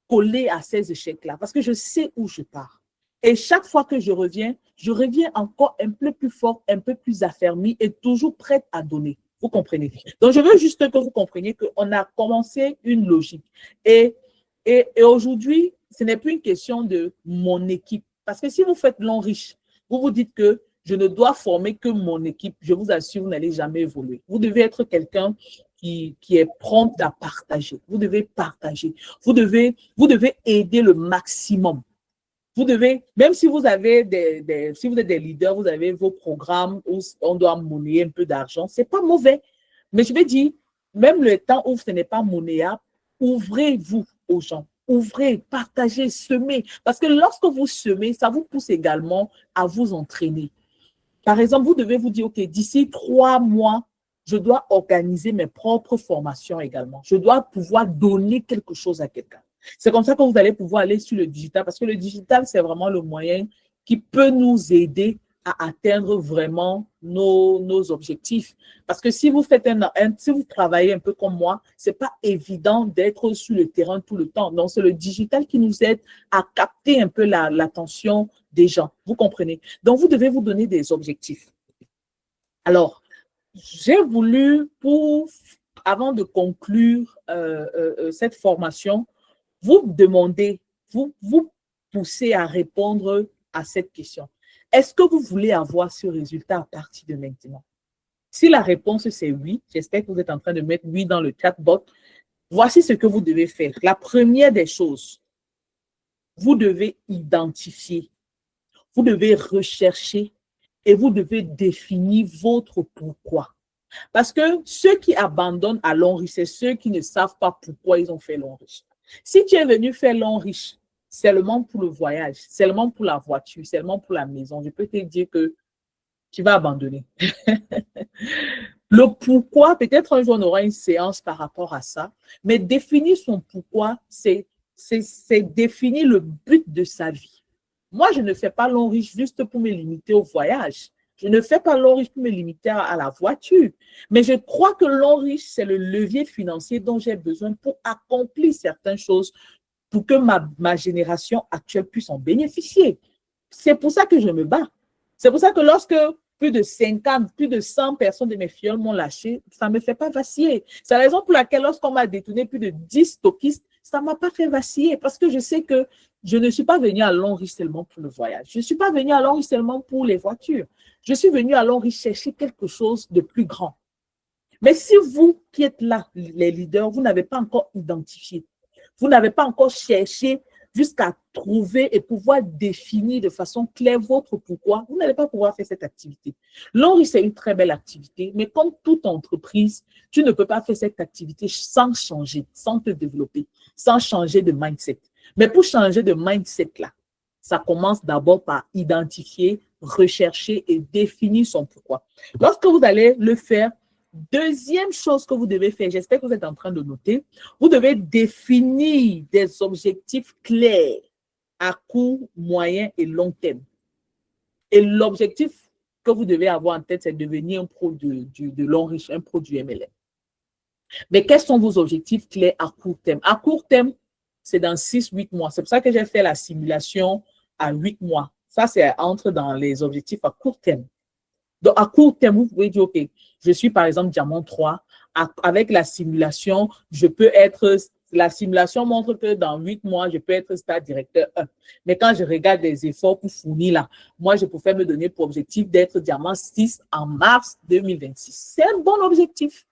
collé à ces échecs-là parce que je sais où je pars. Et chaque fois que je reviens encore un peu plus fort, un peu plus affermi et toujours prête à donner. Vous comprenez? Donc, je veux juste que vous compreniez qu'on a commencé une logique. Et aujourd'hui, ce n'est plus une question de mon équipe. Parce que si vous faites long riche, vous vous dites que je ne dois former que mon équipe. Je vous assure, vous n'allez jamais évoluer. Vous devez être quelqu'un qui est prompt à partager. Vous devez partager. Vous devez aider le maximum. Vous devez, même si vous avez si vous êtes des leaders, vous avez vos programmes où on doit monnayer un peu d'argent, c'est pas mauvais. Mais je vais dire, même le temps où ce n'est pas monnayable, ouvrez-vous aux gens. Ouvrez, partagez, semez. Parce que lorsque vous semez, ça vous pousse également à vous entraîner. Par exemple, vous devez vous dire, OK, d'ici 3 mois, je dois organiser mes propres formations également. Je dois pouvoir donner quelque chose à quelqu'un. C'est comme ça que vous allez pouvoir aller sur le digital parce que le digital, c'est vraiment le moyen qui peut nous aider à atteindre vraiment nos objectifs. Parce que si vous faites si vous travaillez un peu comme moi, c'est pas évident d'être sur le terrain tout le temps. Donc, c'est le digital qui nous aide à capter un peu l'attention des gens. Vous comprenez? Donc, vous devez vous donner des objectifs. Alors, j'ai voulu, avant de conclure cette formation, vous demander, vous pousser à répondre à cette question. Est-ce que vous voulez avoir ce résultat à partir de maintenant? Si la réponse c'est oui, j'espère que vous êtes en train de mettre oui dans le chatbot. Voici ce que vous devez faire. La première des choses, vous devez identifier, vous devez rechercher et vous devez définir votre pourquoi. Parce que ceux qui abandonnent à long riche, c'est ceux qui ne savent pas pourquoi ils ont fait long riche. Si tu es venu faire long riche seulement pour le voyage, seulement pour la voiture, seulement pour la maison, je peux te dire que tu vas abandonner. Le pourquoi, peut-être un jour on aura une séance par rapport à ça, mais définir son pourquoi, c'est définir le but de sa vie. Moi, je ne fais pas long riche juste pour me limiter au voyage. Je ne fais pas long riche pour me limiter à la voiture. Mais je crois que long riche, c'est le levier financier dont j'ai besoin pour accomplir certaines choses pour que ma génération actuelle puisse en bénéficier. C'est pour ça que je me bats. C'est pour ça que lorsque plus de 50, plus de 100 personnes de mes filles m'ont lâché, ça ne me fait pas vaciller. C'est la raison pour laquelle lorsqu'on m'a détourné plus de 10 stockistes, ça ne m'a pas fait vaciller parce que je sais que je ne suis pas venue à long riche seulement pour le voyage. Je ne suis pas venue à long riche seulement pour les voitures. Je suis venue à long riche chercher quelque chose de plus grand. Mais si vous qui êtes là, les leaders, vous n'avez pas encore identifié, vous n'avez pas encore cherché jusqu'à trouver et pouvoir définir de façon claire votre pourquoi, vous n'allez pas pouvoir faire cette activité. Long riche, c'est une très belle activité, mais comme toute entreprise, tu ne peux pas faire cette activité sans changer, sans te développer, sans changer de mindset. Mais pour changer de mindset là, ça commence d'abord par identifier, rechercher et définir son pourquoi. Lorsque vous allez le faire, deuxième chose que vous devez faire, j'espère que vous êtes en train de noter, vous devez définir des objectifs clairs à court, moyen et long terme. Et l'objectif que vous devez avoir en tête, c'est devenir un pro de long riche, un pro du MLM. Mais quels sont vos objectifs clairs à court terme? À court terme, c'est dans 6-8 mois. C'est pour ça que j'ai fait la simulation à 8 mois. Ça, c'est entre dans les objectifs à court terme. Donc, à court terme, vous pouvez dire, OK, je suis par exemple diamant 3. Avec la simulation, la simulation montre que dans 8 mois, je peux être stade directeur 1. Mais quand je regarde les efforts pour fournir là, moi, je préfère me donner pour objectif d'être diamant 6 en mars 2026. C'est un bon objectif.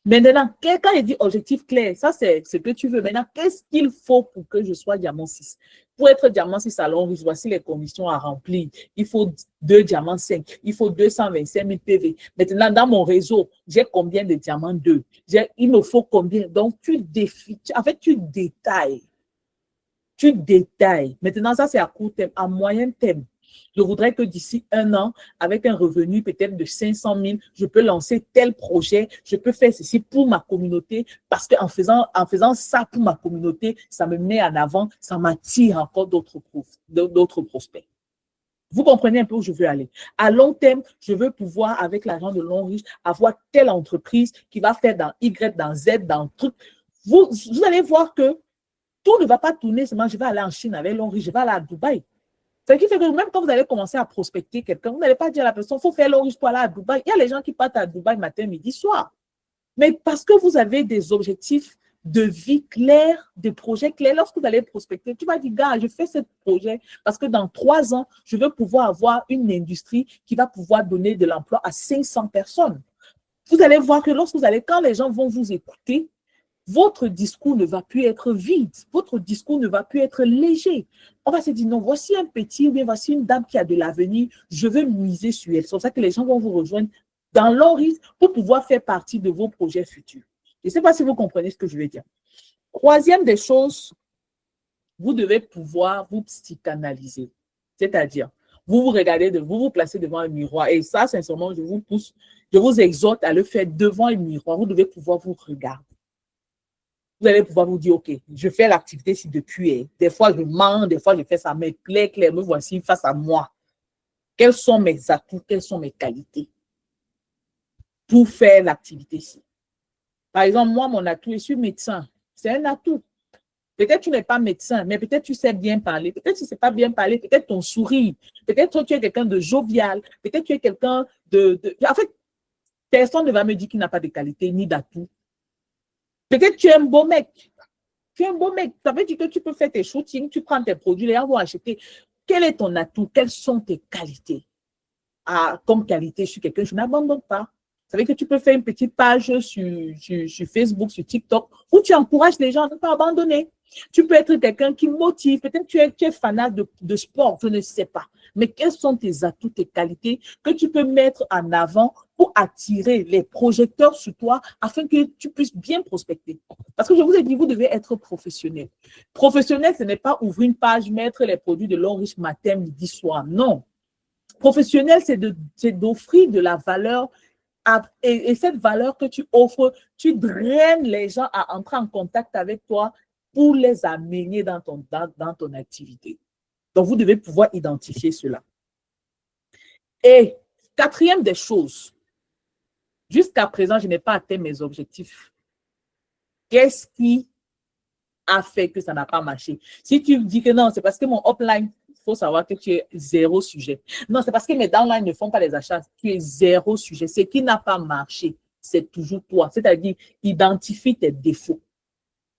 Maintenant, quand il dit objectif clair, ça c'est ce que tu veux. Maintenant, qu'est-ce qu'il faut pour que je sois diamant 6? Pour être diamant 6 à Longreach, voici les conditions à remplir. Il faut 2 diamants 5. Il faut 225 000 PV. Maintenant, dans mon réseau, j'ai combien de diamants 2? Il me faut combien? Donc, tu détailles. Tu détailles. Maintenant, ça c'est à court terme. À moyen terme, je voudrais que d'ici 1 an, avec un revenu peut-être de 500 000, je peux lancer tel projet, je peux faire ceci pour ma communauté, parce qu'en faisant ça pour ma communauté, ça me met en avant, ça m'attire encore d'autres prospects. Vous comprenez un peu où je veux aller. À long terme, je veux pouvoir, avec l'argent de Longreach, avoir telle entreprise qui va faire dans Y, dans Z, dans truc. Vous allez voir que tout ne va pas tourner seulement, je vais aller en Chine avec Longreach, je vais aller à Dubaï. Ce qui fait que même quand vous allez commencer à prospecter quelqu'un, vous n'allez pas dire à la personne, il faut faire Longreach pour aller à Dubaï. Il y a les gens qui partent à Dubaï matin, midi, soir. Mais parce que vous avez des objectifs de vie clairs, des projets clairs, lorsque vous allez prospecter, tu vas dire, gars, je fais ce projet parce que dans 3 ans, je veux pouvoir avoir une industrie qui va pouvoir donner de l'emploi à 500 personnes. Vous allez voir que quand les gens vont vous écouter, votre discours ne va plus être vide, votre discours ne va plus être léger. On va se dire, non, voici un petit ou bien voici une dame qui a de l'avenir, je veux miser sur elle. C'est pour ça que les gens vont vous rejoindre dans Longreach pour pouvoir faire partie de vos projets futurs. Je ne sais pas si vous comprenez ce que je veux dire. Troisième des choses, vous devez pouvoir vous psychanalyser. C'est-à-dire, vous vous regardez, vous vous placez devant un miroir. Et ça, sincèrement, je vous exhorte à le faire devant un miroir. Vous devez pouvoir vous regarder. Vous allez pouvoir vous dire, OK, je fais l'activité ci depuis. Des fois, je mens, des fois, je fais ça, mais clair, me voici face à moi. Quels sont mes atouts, quelles sont mes qualités pour faire l'activité ci? Par exemple, moi, mon atout, je suis médecin. C'est un atout. Peut-être tu n'es pas médecin, mais peut-être tu sais bien parler. Peut-être tu ne sais pas bien parler, peut-être ton sourire. Peut-être tu es quelqu'un de jovial. Peut-être tu es quelqu'un de... En fait, personne ne va me dire qu'il n'a pas de qualité ni d'atout. Peut-être tu es un beau mec. Tu es un beau mec. Ça veut dire que tu peux faire tes shootings, tu prends tes produits, les gens vont acheter. Quel est ton atout? Quelles sont tes qualités? Comme qualité, je suis quelqu'un, je n'abandonne pas. Ça veut dire que tu peux faire une petite page sur Facebook, sur TikTok, où tu encourages les gens à ne pas abandonner. Tu peux être quelqu'un qui motive. Peut-être que tu es fanat de sport, je ne sais pas. Mais quels sont tes atouts, tes qualités que tu peux mettre en avant pour attirer les projecteurs sur toi afin que tu puisses bien prospecter? Parce que je vous ai dit, vous devez être professionnel. Professionnel, ce n'est pas ouvrir une page, mettre les produits de Longreach matin, midi, soir. Non. Professionnel, c'est d'offrir de la valeur. Et cette valeur que tu offres, tu draines les gens à entrer en contact avec toi pour les amener dans ton activité. Donc, vous devez pouvoir identifier cela. Et quatrième des choses, jusqu'à présent, je n'ai pas atteint mes objectifs. Qu'est-ce qui a fait que ça n'a pas marché? Si tu dis que non, c'est parce que mon upline, il faut savoir que tu es 0 sujet. Non, c'est parce que mes downlines ne font pas les achats. Tu es 0 sujet. Ce qui n'a pas marché, c'est toujours toi. C'est-à-dire, identifie tes défauts.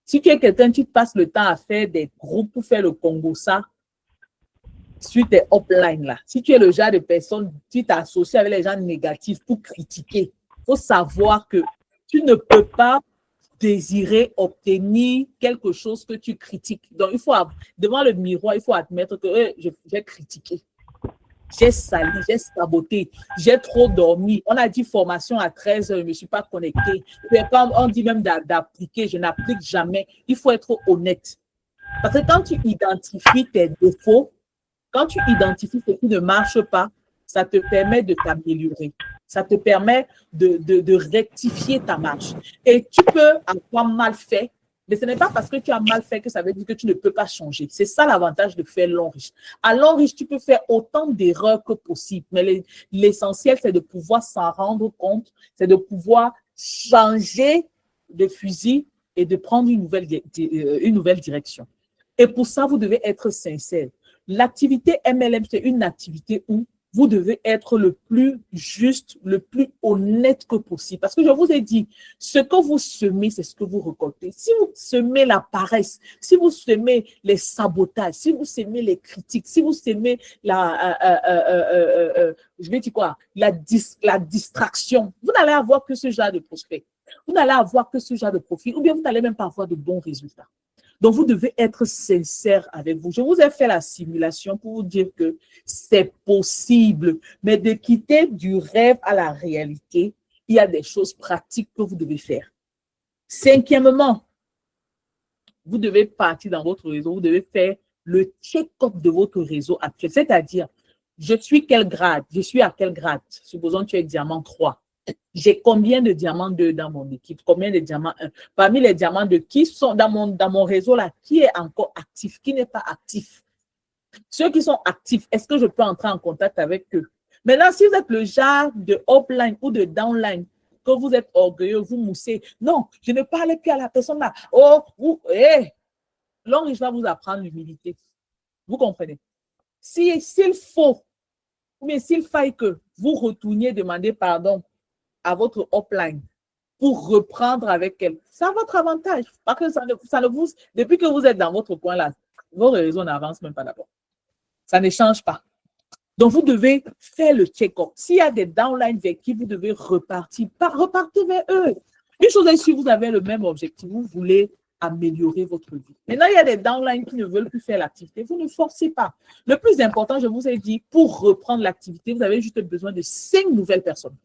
Si tu es quelqu'un, tu passes le temps à faire des groupes pour faire le Congo, ça, sur tes uplines là. Si tu es le genre de personne, tu t'associes avec les gens négatifs pour critiquer. Il faut savoir que tu ne peux pas désirer obtenir quelque chose que tu critiques. Donc, il faut, devant le miroir, il faut admettre que j'ai critiqué. J'ai sali, j'ai saboté, j'ai trop dormi. On a dit formation à 13 heures, je ne me suis pas connectée. Quand on dit même d'appliquer, je n'applique jamais. Il faut être honnête. Parce que quand tu identifies tes défauts, quand tu identifies ce qui ne marche pas, ça te permet de t'améliorer. Ça te permet de rectifier ta marche. Et tu peux avoir mal fait, mais ce n'est pas parce que tu as mal fait que ça veut dire que tu ne peux pas changer. C'est ça l'avantage de faire Longreach. À Longreach, tu peux faire autant d'erreurs que possible, mais l'essentiel, c'est de pouvoir s'en rendre compte, c'est de pouvoir changer de fusil et de prendre une nouvelle direction. Et pour ça, vous devez être sincère. L'activité MLM, c'est une activité où vous devez être le plus juste, le plus honnête que possible. Parce que je vous ai dit, ce que vous semez, c'est ce que vous récoltez. Si vous semez la paresse, si vous semez les sabotages, si vous semez les critiques, si vous semez je vais dire quoi, la distraction, vous n'allez avoir que ce genre de prospects. Vous n'allez avoir que ce genre de profil, ou bien vous n'allez même pas avoir de bons résultats. Donc, vous devez être sincère avec vous. Je vous ai fait la simulation pour vous dire que c'est possible, mais de quitter du rêve à la réalité, il y a des choses pratiques que vous devez faire. Cinquièmement, vous devez partir dans votre réseau, vous devez faire le check-up de votre réseau actuel, c'est-à-dire, je suis quel grade, je suis à quel grade, supposons que tu es diamant 3. J'ai combien de diamants 2 dans mon équipe, combien de diamants 1. Parmi les diamants 2 qui sont dans mon réseau là, qui est encore actif, qui n'est pas actif. Ceux qui sont actifs, est-ce que je peux entrer en contact avec eux? Maintenant, si vous êtes le genre de upline ou de downline, que vous êtes orgueilleux, vous moussez. Non, je ne parle plus à la personne là. Oh, l'ange va vous apprendre l'humilité. Vous comprenez? S'il faut, ou bien s'il faille que vous retourniez demander pardon à votre upline pour reprendre avec elle, c'est à votre avantage. Parce que ça ne vous, depuis que vous êtes dans votre coin là, vos réseaux n'avancent même pas d'abord. Ça ne change pas. Donc, vous devez faire le check-up. S'il y a des downlines vers qui vous devez repartir, repartez vers eux. Une chose est, si vous avez le même objectif, vous voulez améliorer votre vie. Maintenant, il y a des downlines qui ne veulent plus faire l'activité. Vous ne forcez pas. Le plus important, je vous ai dit, pour reprendre l'activité, vous avez juste besoin de 5 nouvelles personnes.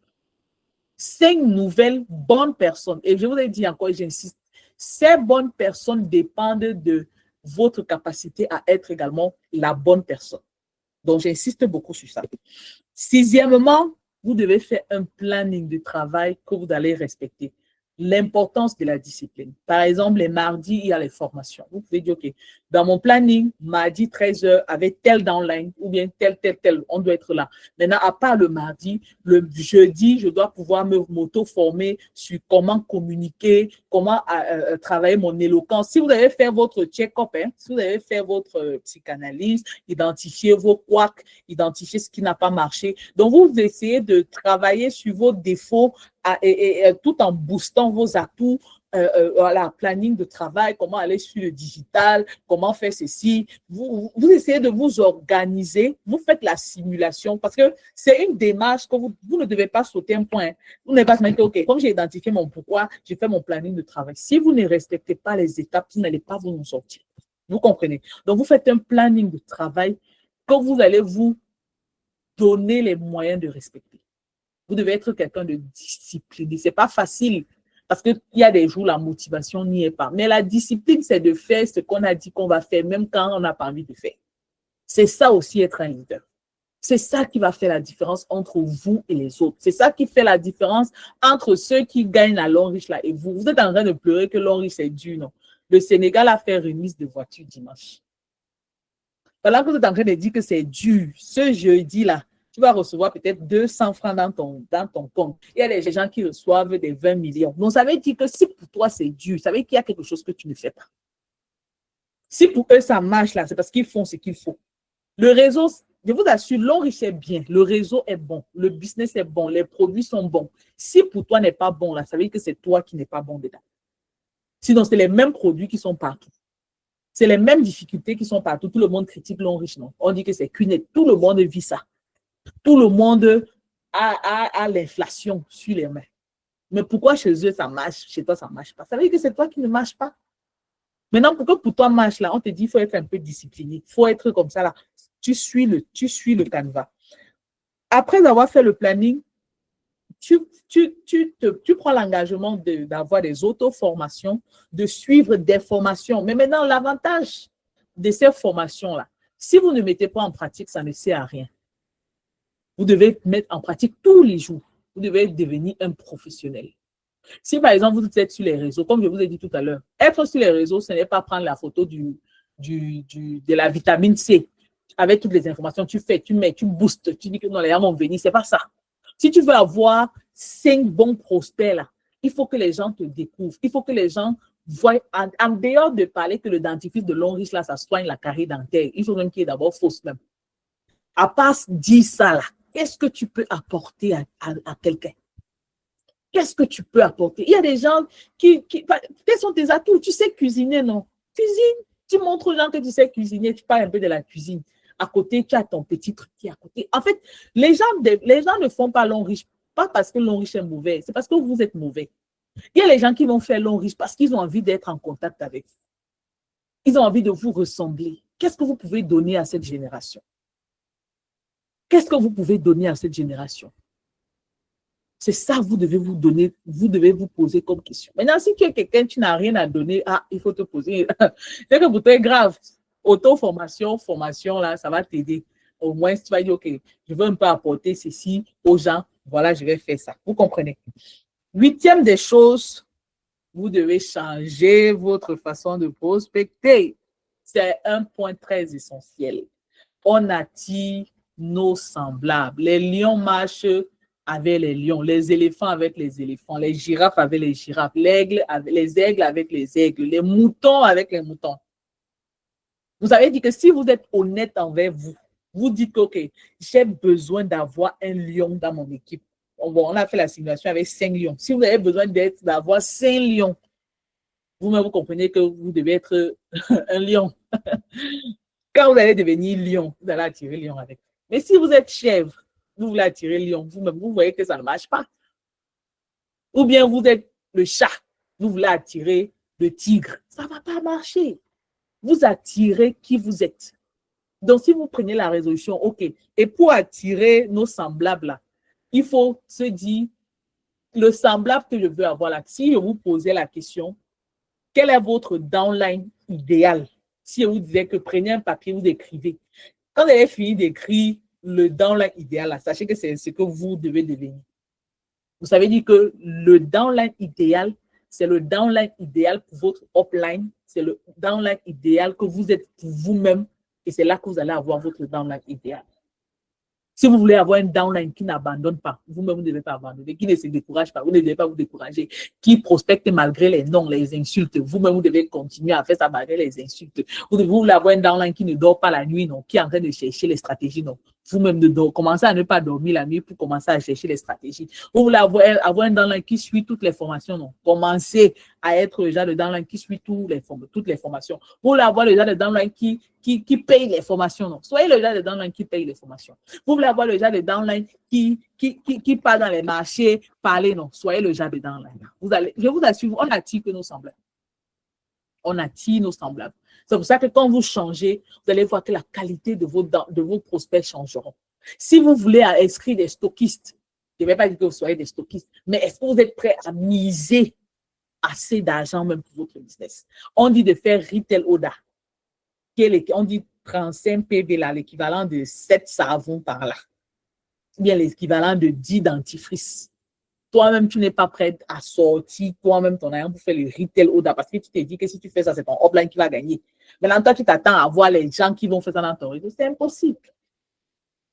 5 nouvelles bonnes personnes. Et je vous ai dit encore, j'insiste, ces bonnes personnes dépendent de votre capacité à être également la bonne personne. Donc, j'insiste beaucoup sur ça. Sixièmement, vous devez faire un planning de travail que vous allez respecter. L'importance de la discipline. Par exemple, les mardis, il y a les formations. Vous pouvez dire, OK, dans mon planning, mardi 13h, avec tel downline, ou bien tel, on doit être là. Maintenant, à part le mardi, le jeudi, je dois pouvoir m'auto-former sur comment communiquer, comment travailler mon éloquence. Si vous allez faire votre check-up, si vous allez faire votre psychanalyse, identifier vos couacs, identifier ce qui n'a pas marché. Donc, vous essayez de travailler sur vos défauts tout en boostant vos atouts, voilà, planning de travail, comment aller sur le digital, comment faire ceci. Vous essayez de vous organiser, vous faites la simulation parce que c'est une démarche que vous ne devez pas sauter un point. Vous n'avez pas se mettre, OK, comme j'ai identifié mon pourquoi, j'ai fait mon planning de travail. Si vous ne respectez pas les étapes, vous n'allez pas vous en sortir. Vous comprenez? Donc, vous faites un planning de travail que vous allez vous donner les moyens de respecter. Vous devez être quelqu'un de discipliné. Ce n'est pas facile parce qu'il y a des jours, la motivation n'y est pas. Mais la discipline, c'est de faire ce qu'on a dit qu'on va faire, même quand on n'a pas envie de faire. C'est ça aussi être un leader. C'est ça qui va faire la différence entre vous et les autres. C'est ça qui fait la différence entre ceux qui gagnent la Long Riche là et vous. Vous êtes en train de pleurer que Long Riche c'est dur, non? Le Sénégal a fait remise de voitures dimanche. Pendant que vous êtes en train de dire que c'est dur, ce jeudi là, tu vas recevoir peut-être 200 francs dans ton compte. Il y a des gens qui reçoivent des 20 millions. Donc, ça veut dire que si pour toi, c'est dur, ça veut dire qu'il y a quelque chose que tu ne fais pas. Si pour eux, ça marche là, c'est parce qu'ils font ce qu'il faut. Le réseau, je vous assure, Long Riche est bien. Le réseau est bon. Le business est bon. Les produits sont bons. Si pour toi n'est pas bon là, ça veut dire que c'est toi qui n'es pas bon dedans. Sinon, c'est les mêmes produits qui sont partout. C'est les mêmes difficultés qui sont partout. Tout le monde critique Long Riche, non? On dit que c'est cunette. Tout le monde vit ça. Tout le monde a l'inflation sur les mains. Mais pourquoi chez eux, ça marche, chez toi, ça ne marche pas? Ça veut dire que c'est toi qui ne marche pas. Maintenant, pourquoi pour toi marche là? On te dit qu'il faut être un peu discipliné. Il faut être comme ça là. Tu suis le canevas. Après avoir fait le planning, tu prends l'engagement d'avoir des auto-formations, de suivre des formations. Mais maintenant, l'avantage de ces formations-là, si vous ne mettez pas en pratique, ça ne sert à rien. Vous devez mettre en pratique tous les jours. Vous devez devenir un professionnel. Si par exemple, vous êtes sur les réseaux, comme je vous ai dit tout à l'heure, être sur les réseaux, ce n'est pas prendre la photo de la vitamine C avec toutes les informations. Tu fais, tu mets, tu boostes, tu dis que non, les gens vont venir. Ce n'est pas ça. Si tu veux avoir 5 bons prospects, là, il faut que les gens te découvrent. Il faut que les gens voient, en dehors de parler que le dentifrice de Long Riche, là, ça soigne la carie dentaire. Il faut même qu'il y ait d'abord fausse même. À part dire ça, là, qu'est-ce que tu peux apporter à quelqu'un? Qu'est-ce que tu peux apporter? Il y a des gens quels sont tes atouts? Tu sais cuisiner, non? Cuisine. Tu montres aux gens que tu sais cuisiner, tu parles un peu de la cuisine. À côté, tu as ton petit truc qui est à côté. En fait, les gens ne font pas Long Riche, pas parce que Long Riche est mauvais, c'est parce que vous êtes mauvais. Il y a les gens qui vont faire long riche parce qu'ils ont envie d'être en contact avec vous. Ils ont envie de vous ressembler. Qu'est-ce que vous pouvez donner à cette génération? Qu'est-ce que vous pouvez donner à cette génération? C'est ça que vous devez vous donner, vous devez vous poser comme question. Maintenant, si tu es quelqu'un, tu n'as rien à donner, il faut te poser. C'est que pour toi, grave. Auto-formation, formation, là, ça va t'aider. Au moins, si tu vas dire, OK, je veux un peu apporter ceci aux gens, voilà, je vais faire ça. Vous comprenez? 8e des choses, vous devez changer votre façon de prospecter. C'est un point très essentiel. On attire nos semblables. Les lions marchent avec les lions, les éléphants avec les éléphants, les girafes avec les girafes, les aigles avec les aigles, les moutons avec les moutons. Vous avez dit que si vous êtes honnête envers vous, vous dites que, OK, j'ai besoin d'avoir un lion dans mon équipe. Bon, on a fait la simulation avec 5 lions. Si vous avez besoin d'avoir 5 lions, vous-même, vous comprenez que vous devez être un lion. Quand vous allez devenir lion, vous allez attirer lion avec. Mais si vous êtes chèvre, vous voulez attirer lion, vous-même, vous voyez que ça ne marche pas. Ou bien vous êtes le chat, vous voulez attirer le tigre, ça ne va pas marcher. Vous attirez qui vous êtes. Donc, si vous prenez la résolution, OK, et pour attirer nos semblables, là, il faut se dire, le semblable que je veux avoir là, si je vous posais la question, quel est votre downline idéal? Si je vous disais que prenez un papier, vous écrivez. Quand vous avez fini d'écrire le downline idéal, là, sachez que c'est ce que vous devez devenir. Vous savez dire que le downline idéal, c'est le downline idéal pour votre upline, c'est le downline idéal que vous êtes pour vous-même, et c'est là que vous allez avoir votre downline idéal. Si vous voulez avoir un downline qui n'abandonne pas, vous-même, vous ne devez pas abandonner, qui ne se décourage pas, vous ne devez pas vous décourager, qui prospecte malgré les noms, les insultes, vous-même, vous devez continuer à faire ça malgré les insultes. Vous voulez avoir un downline qui ne dort pas la nuit, non, qui est en train de chercher les stratégies, non. Vous-même, commencez à ne pas dormir la nuit pour commencer à chercher les stratégies. Vous voulez avoir un downline qui suit toutes les formations, non. Commencez à être le genre de downline qui suit toutes les formations. Vous voulez avoir le genre de downline qui paye les formations, non. Soyez le genre de downline qui paye les formations. Vous voulez avoir le genre de downline qui part dans les marchés, parler, non. Soyez le genre de downline. Je vous assure, on attire que nos semblables. On attire nos semblables. C'est pour ça que quand vous changez, vous allez voir que la qualité de vos prospects changeront. Si vous voulez inscrire des stockistes, je ne vais pas dire que vous soyez des stockistes, mais est-ce que vous êtes prêts à miser assez d'argent même pour votre business? On dit de faire retail order. On dit 35 PV là, l'équivalent de 7 savons par là. Ou bien l'équivalent de 10 dentifrices. Toi-même, tu n'es pas prêt à sortir toi-même ton argent pour faire le retail order parce que tu t'es dit que si tu fais ça, c'est ton upline qui va gagner. Maintenant, toi, tu t'attends à voir les gens qui vont faire ça dans ton réseau. C'est impossible.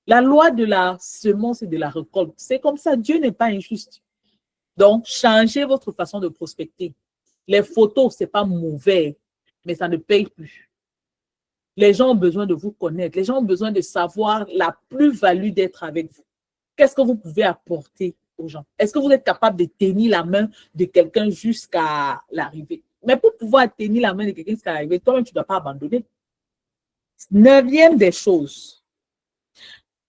La loi de la semence et de la récolte, c'est comme ça. Dieu n'est pas injuste. Donc, changez votre façon de prospecter. Les photos, ce n'est pas mauvais, mais ça ne paye plus. Les gens ont besoin de vous connaître. Les gens ont besoin de savoir la plus-value d'être avec vous. Qu'est-ce que vous pouvez apporter aux gens? Est-ce que vous êtes capable de tenir la main de quelqu'un jusqu'à l'arrivée? Mais pour pouvoir tenir la main de quelqu'un jusqu'à l'arrivée, toi-même, tu ne dois pas abandonner. 9e des choses,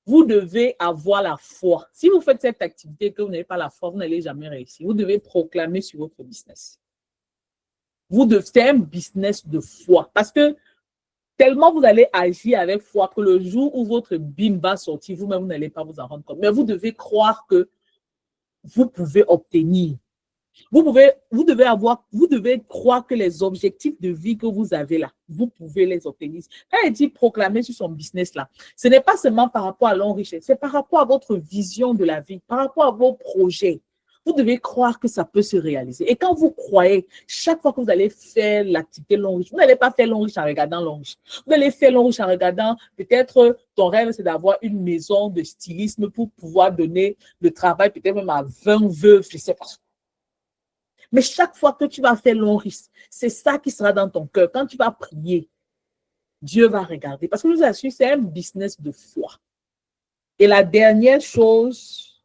vous devez avoir la foi. Si vous faites cette activité et que vous n'avez pas la foi, vous n'allez jamais réussir. Vous devez proclamer sur votre business. C'est un business de foi. Parce que tellement vous allez agir avec foi que le jour où votre BIM va sortir, vous-même, vous n'allez pas vous en rendre compte. Mais vous devez croire que vous pouvez obtenir. Vous devez croire que les objectifs de vie que vous avez là, vous pouvez les obtenir. Quand il dit proclamer sur son business là, ce n'est pas seulement par rapport à l'enrichissement, c'est par rapport à votre vision de la vie, par rapport à vos projets. Vous devez croire que ça peut se réaliser. Et quand vous croyez, chaque fois que vous allez faire l'activité l'enrichissement, vous n'allez pas faire l'enrichissement en regardant l'enrichissement. Vous allez faire l'enrichissement en regardant, peut-être ton rêve, c'est d'avoir une maison de stylisme pour pouvoir donner le travail peut-être même à 20 veuves, je ne sais pas. Mais chaque fois que tu vas faire l'enrichissement, c'est ça qui sera dans ton cœur. Quand tu vas prier, Dieu va regarder. Parce que je vous assure, c'est un business de foi. Et la dernière chose,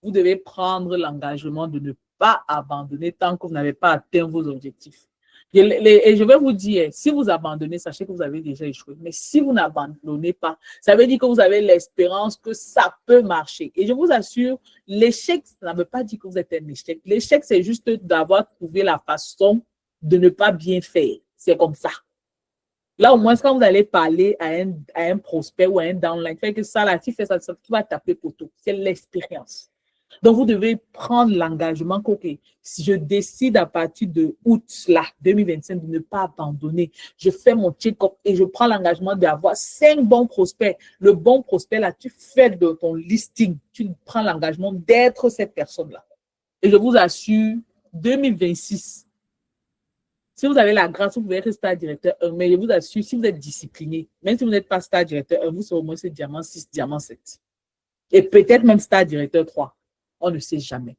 vous devez prendre l'engagement de ne pas abandonner tant que vous n'avez pas atteint vos objectifs. Et je vais vous dire, si vous abandonnez, sachez que vous avez déjà échoué. Mais si vous n'abandonnez pas, ça veut dire que vous avez l'espérance que ça peut marcher. Et je vous assure, l'échec, ça ne veut pas dire que vous êtes un échec. L'échec, c'est juste d'avoir trouvé la façon de ne pas bien faire. C'est comme ça. Là, au moins, quand vous allez parler à un prospect ou à un downline, fait que ça, là, tu fais ça, tu vas taper poteau. C'est l'expérience. Donc, vous devez prendre l'engagement que, OK, si je décide à partir de août, là, 2025, de ne pas abandonner, je fais mon check-up et je prends l'engagement d'avoir 5 bons prospects. Le bon prospect, là, tu fais de ton listing, tu prends l'engagement d'être cette personne-là. Et je vous assure, 2026, si vous avez la grâce, vous pouvez être star directeur 1, mais je vous assure, si vous êtes discipliné, même si vous n'êtes pas star directeur 1, vous serez au moins ce diamant 6, diamant 7. Et peut-être même star directeur 3. On ne sait jamais.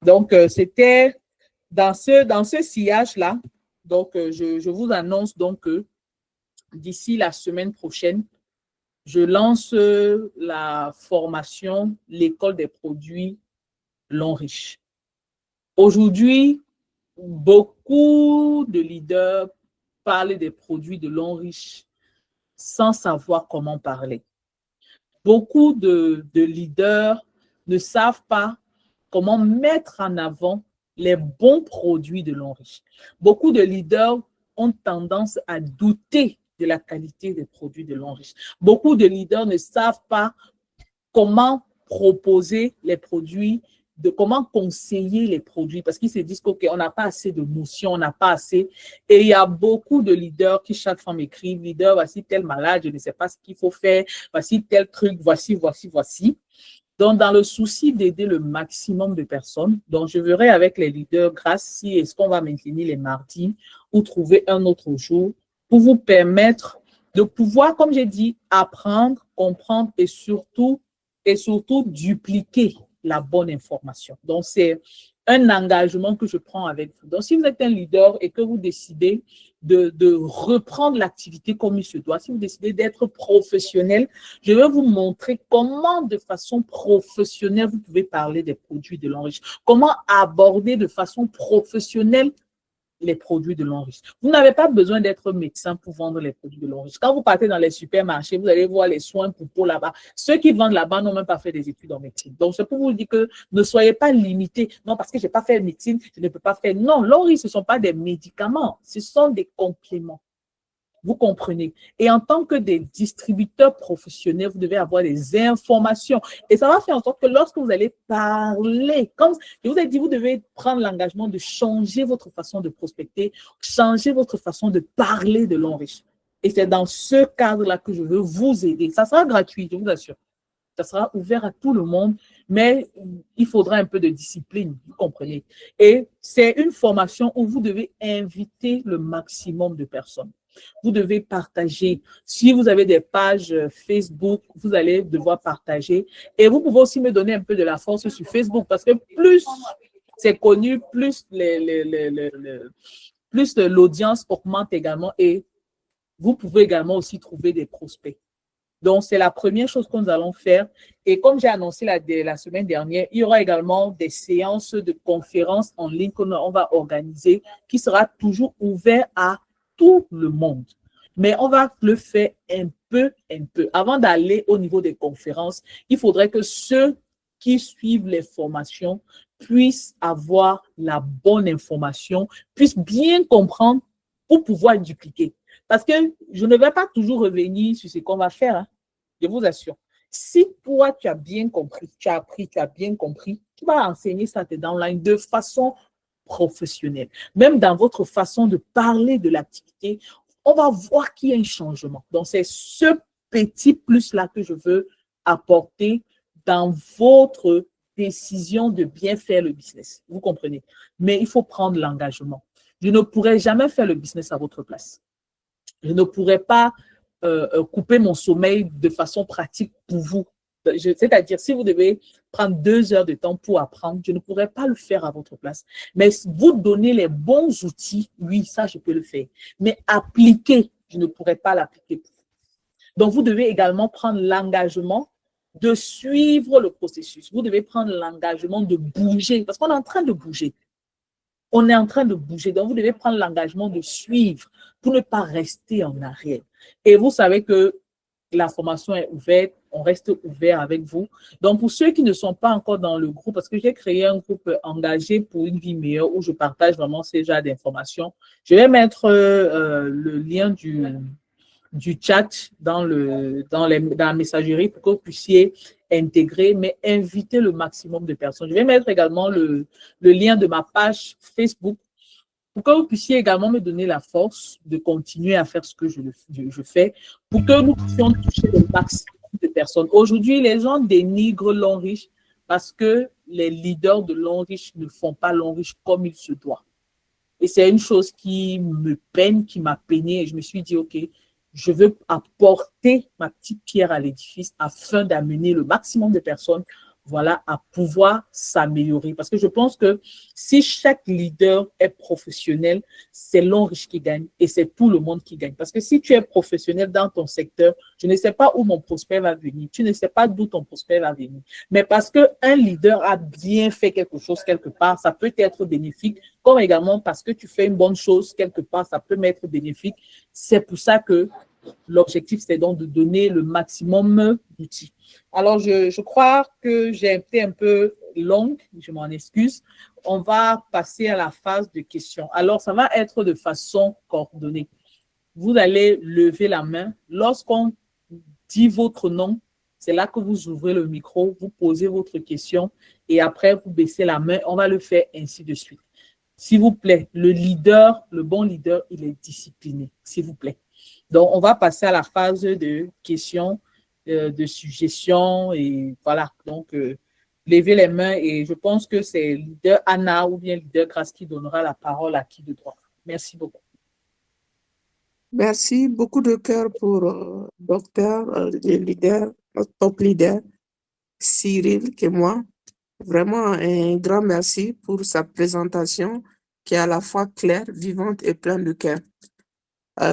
Donc, c'était dans ce sillage-là. Donc, je vous annonce donc que d'ici la semaine prochaine, je lance la formation L'école des produits long riches. Aujourd'hui, beaucoup de leaders parlent des produits de long riches sans savoir comment parler. Beaucoup de leaders ne savent pas comment mettre en avant les bons produits de long riche. Beaucoup de leaders ont tendance à douter de la qualité des produits de long riche. Beaucoup de leaders ne savent pas comment proposer les produits, comment conseiller les produits, parce qu'ils se disent qu'on n'a pas assez de notions, on n'a pas assez. Et il y a beaucoup de leaders qui chaque fois m'écrivent, leader, voici tel malade, je ne sais pas ce qu'il faut faire, voici tel truc, voici. Donc, dans le souci d'aider le maximum de personnes, donc je verrai avec les leaders grâce si est-ce qu'on va maintenir les mardis ou trouver un autre jour pour vous permettre de pouvoir, comme j'ai dit, apprendre, comprendre et surtout dupliquer la bonne information. Donc, c'est un engagement que je prends avec vous. Donc, si vous êtes un leader et que vous décidez de reprendre l'activité comme il se doit, si vous décidez d'être professionnel, je vais vous montrer comment, de façon professionnelle, vous pouvez parler des produits de long riche. Comment aborder de façon professionnelle les produits de long riche. Vous n'avez pas besoin d'être médecin pour vendre les produits de long riche. Quand vous partez dans les supermarchés, vous allez voir les soins pour peau là-bas. Ceux qui vendent là-bas n'ont même pas fait des études en médecine. Donc, c'est pour vous dire que ne soyez pas limités. Non, parce que je n'ai pas fait médecine, je ne peux pas faire. Non, long riche, ce ne sont pas des médicaments. Ce sont des compléments. Vous comprenez? Et en tant que des distributeurs professionnels, vous devez avoir des informations. Et ça va faire en sorte que lorsque vous allez parler, comme je vous ai dit, vous devez prendre l'engagement de changer votre façon de prospecter, changer votre façon de parler de long riche. Et c'est dans ce cadre-là que je veux vous aider. Ça sera gratuit, je vous assure. Ça sera ouvert à tout le monde, mais il faudra un peu de discipline, vous comprenez? Et c'est une formation où vous devez inviter le maximum de personnes. Vous devez partager. Si vous avez des pages Facebook, vous allez devoir partager. Et vous pouvez aussi me donner un peu de la force sur Facebook parce que plus c'est connu, plus l'audience augmente également et vous pouvez également aussi trouver des prospects. Donc, c'est la première chose que nous allons faire. Et comme j'ai annoncé la semaine dernière, il y aura également des séances de conférences en ligne qu'on va organiser qui sera toujours ouvert à tout le monde. Mais on va le faire un peu. Avant d'aller au niveau des conférences, il faudrait que ceux qui suivent les formations puissent avoir la bonne information, puissent bien comprendre pour pouvoir dupliquer. Parce que je ne vais pas toujours revenir sur ce qu'on va faire, hein. Je vous assure. Si toi, tu as bien compris, tu as appris, tu as bien compris, tu vas enseigner ça à tes downlines de façon professionnelle. Même dans votre façon de parler de l'activité, on va voir qu'il y a un changement. Donc, c'est ce petit plus-là que je veux apporter dans votre décision de bien faire le business. Vous comprenez? Mais il faut prendre l'engagement. Je ne pourrai jamais faire le business à votre place. Je ne pourrai pas couper mon sommeil de façon pratique pour vous. C'est-à-dire, si vous devez prendre 2 heures de temps pour apprendre, je ne pourrai pas le faire à votre place. Mais vous donner les bons outils, oui, ça, je peux le faire. Mais appliquer, je ne pourrai pas l'appliquer pour vous. Donc, vous devez également prendre l'engagement de suivre le processus. Vous devez prendre l'engagement de bouger, parce qu'on est en train de bouger. On est en train de bouger. Donc, vous devez prendre l'engagement de suivre pour ne pas rester en arrière. Et vous savez que la formation est ouverte, on reste ouvert avec vous. Donc, pour ceux qui ne sont pas encore dans le groupe, parce que j'ai créé un groupe engagé pour une vie meilleure où je partage vraiment ces genres d'informations, je vais mettre le lien du chat dans la messagerie pour que vous puissiez intégrer, mais inviter le maximum de personnes. Je vais mettre également le lien de ma page Facebook pour que vous puissiez également me donner la force de continuer à faire ce que je fais, pour que nous puissions toucher le maximum de personnes. Aujourd'hui, les gens dénigrent l'homme riche parce que les leaders de l'homme riche ne font pas l'homme riche comme il se doit. Et c'est une chose qui me peine, qui m'a peiné. Et je me suis dit, OK, je veux apporter ma petite pierre à l'édifice afin d'amener le maximum de personnes, voilà, à pouvoir s'améliorer. Parce que je pense que si chaque leader est professionnel, c'est l'homme riche qui gagne et c'est tout le monde qui gagne. Parce que si tu es professionnel dans ton secteur, je ne sais pas où mon prospect va venir. Tu ne sais pas d'où ton prospect va venir. Mais parce qu'un leader a bien fait quelque chose quelque part, ça peut être bénéfique, comme également parce que tu fais une bonne chose quelque part, ça peut m'être bénéfique. C'est pour ça que l'objectif, c'est donc de donner le maximum d'outils. Alors, je crois que j'ai été un peu longue, je m'en excuse. On va passer à la phase de questions. Alors, ça va être de façon coordonnée. Vous allez lever la main. Lorsqu'on dit votre nom, c'est là que vous ouvrez le micro, vous posez votre question et après, vous baissez la main. On va le faire ainsi de suite. S'il vous plaît, le leader, le bon leader, il est discipliné, s'il vous plaît. Donc, on va passer à la phase de questions, de suggestions et voilà. Donc, levez les mains et je pense que c'est leader Anna ou bien leader Grace qui donnera la parole à qui de droit. Merci beaucoup. Merci, beaucoup de cœur pour docteur, le leader, notre top leader, Cyril, qui est moi. Vraiment un grand merci pour sa présentation qui est à la fois claire, vivante et pleine de cœur.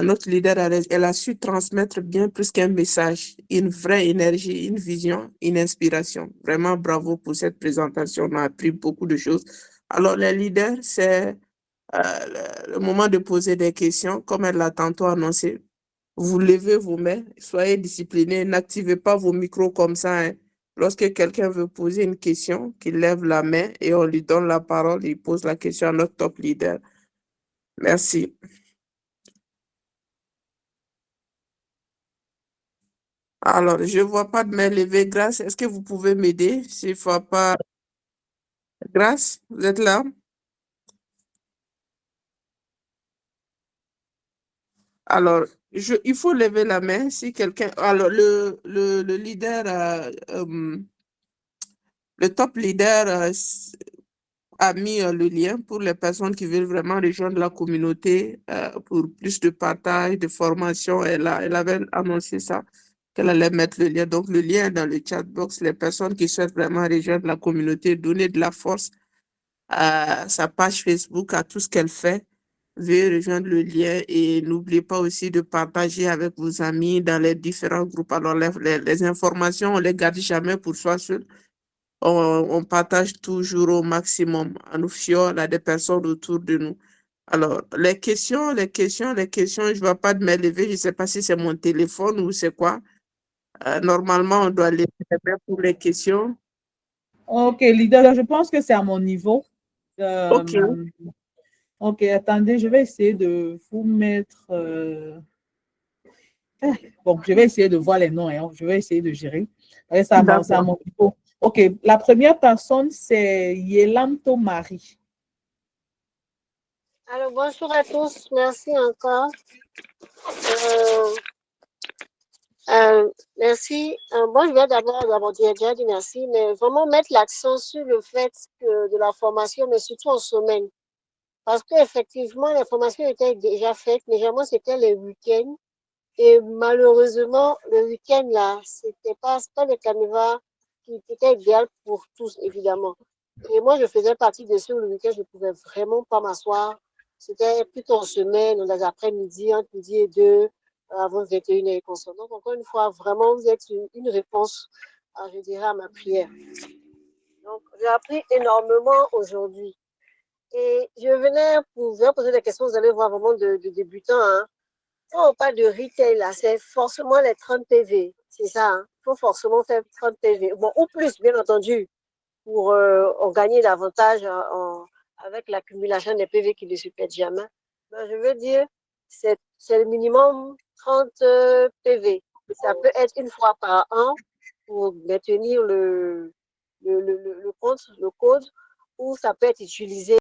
Notre leader, elle a su transmettre bien plus qu'un message, une vraie énergie, une vision, une inspiration. Vraiment bravo pour cette présentation, on a appris beaucoup de choses. Alors, les leaders, c'est le moment de poser des questions, comme elle l'a tantôt annoncé. Vous levez vos mains, soyez disciplinés, n'activez pas vos micros comme ça, hein. Lorsque quelqu'un veut poser une question, qu'il lève la main et on lui donne la parole, il pose la question à notre top leader. Merci. Alors, je ne vois pas de main levée. Grâce, est-ce que vous pouvez m'aider? S'il ne faut pas. Grâce, vous êtes là? Alors, il faut lever la main si quelqu'un. Alors, le leader, le top leader a mis le lien pour les personnes qui veulent vraiment rejoindre la communauté pour plus de partage, de formation. Elle avait annoncé ça, qu'elle allait mettre le lien. Donc, le lien est dans le chat box. Les personnes qui souhaitent vraiment rejoindre la communauté, donner de la force à sa page Facebook, à tout ce qu'elle fait. Veuillez rejoindre le lien et n'oubliez pas aussi de partager avec vos amis dans les différents groupes. Alors, les informations, on ne les garde jamais pour soi seul. On partage toujours au maximum. On nous fions à des personnes autour de nous. Alors, les questions, je ne vois pas de main levée. Je ne sais pas si c'est mon téléphone ou c'est quoi. Normalement, on doit lever les mains pour les questions. OK, leader, je pense que c'est à mon niveau. OK. OK, attendez, je vais essayer de vous mettre... Bon, je vais essayer de voir les noms, hein. Je vais essayer de gérer. C'est à mon niveau. OK, la première personne, c'est Yelanto Marie. Alors, bonjour à tous. Merci encore. Merci. Bon, je vais d'abord dire merci, mais vraiment mettre l'accent sur le fait que de la formation, mais surtout en semaine. Parce qu'effectivement, les formations étaient déjà faites, mais généralement, c'était les week-ends. Et malheureusement, le week-end, là, c'était pas le canevas qui était idéal pour tous, évidemment. Et moi, je faisais partie de ceux où le week-end, je ne pouvais vraiment pas m'asseoir. C'était plutôt en semaine, dans les après-midi, entre midi et 2, avant 21h et consort. Donc, encore une fois, vraiment, vous êtes une réponse, je dirais, à ma prière. Donc, j'ai appris énormément aujourd'hui. Et je venais pour vous poser des questions, vous allez voir vraiment de débutants. Hein. Quand on parle de retail, là, c'est forcément les 30 PV. C'est ça. Hein. Il faut forcément faire 30 PV. Bon, ou plus, bien entendu, pour en gagner davantage avec l'accumulation des PV qui ne se perdent jamais. Ben, je veux dire, c'est le minimum 30 PV. Ça peut être une fois par an pour maintenir le compte, le code, ou ça peut être utilisé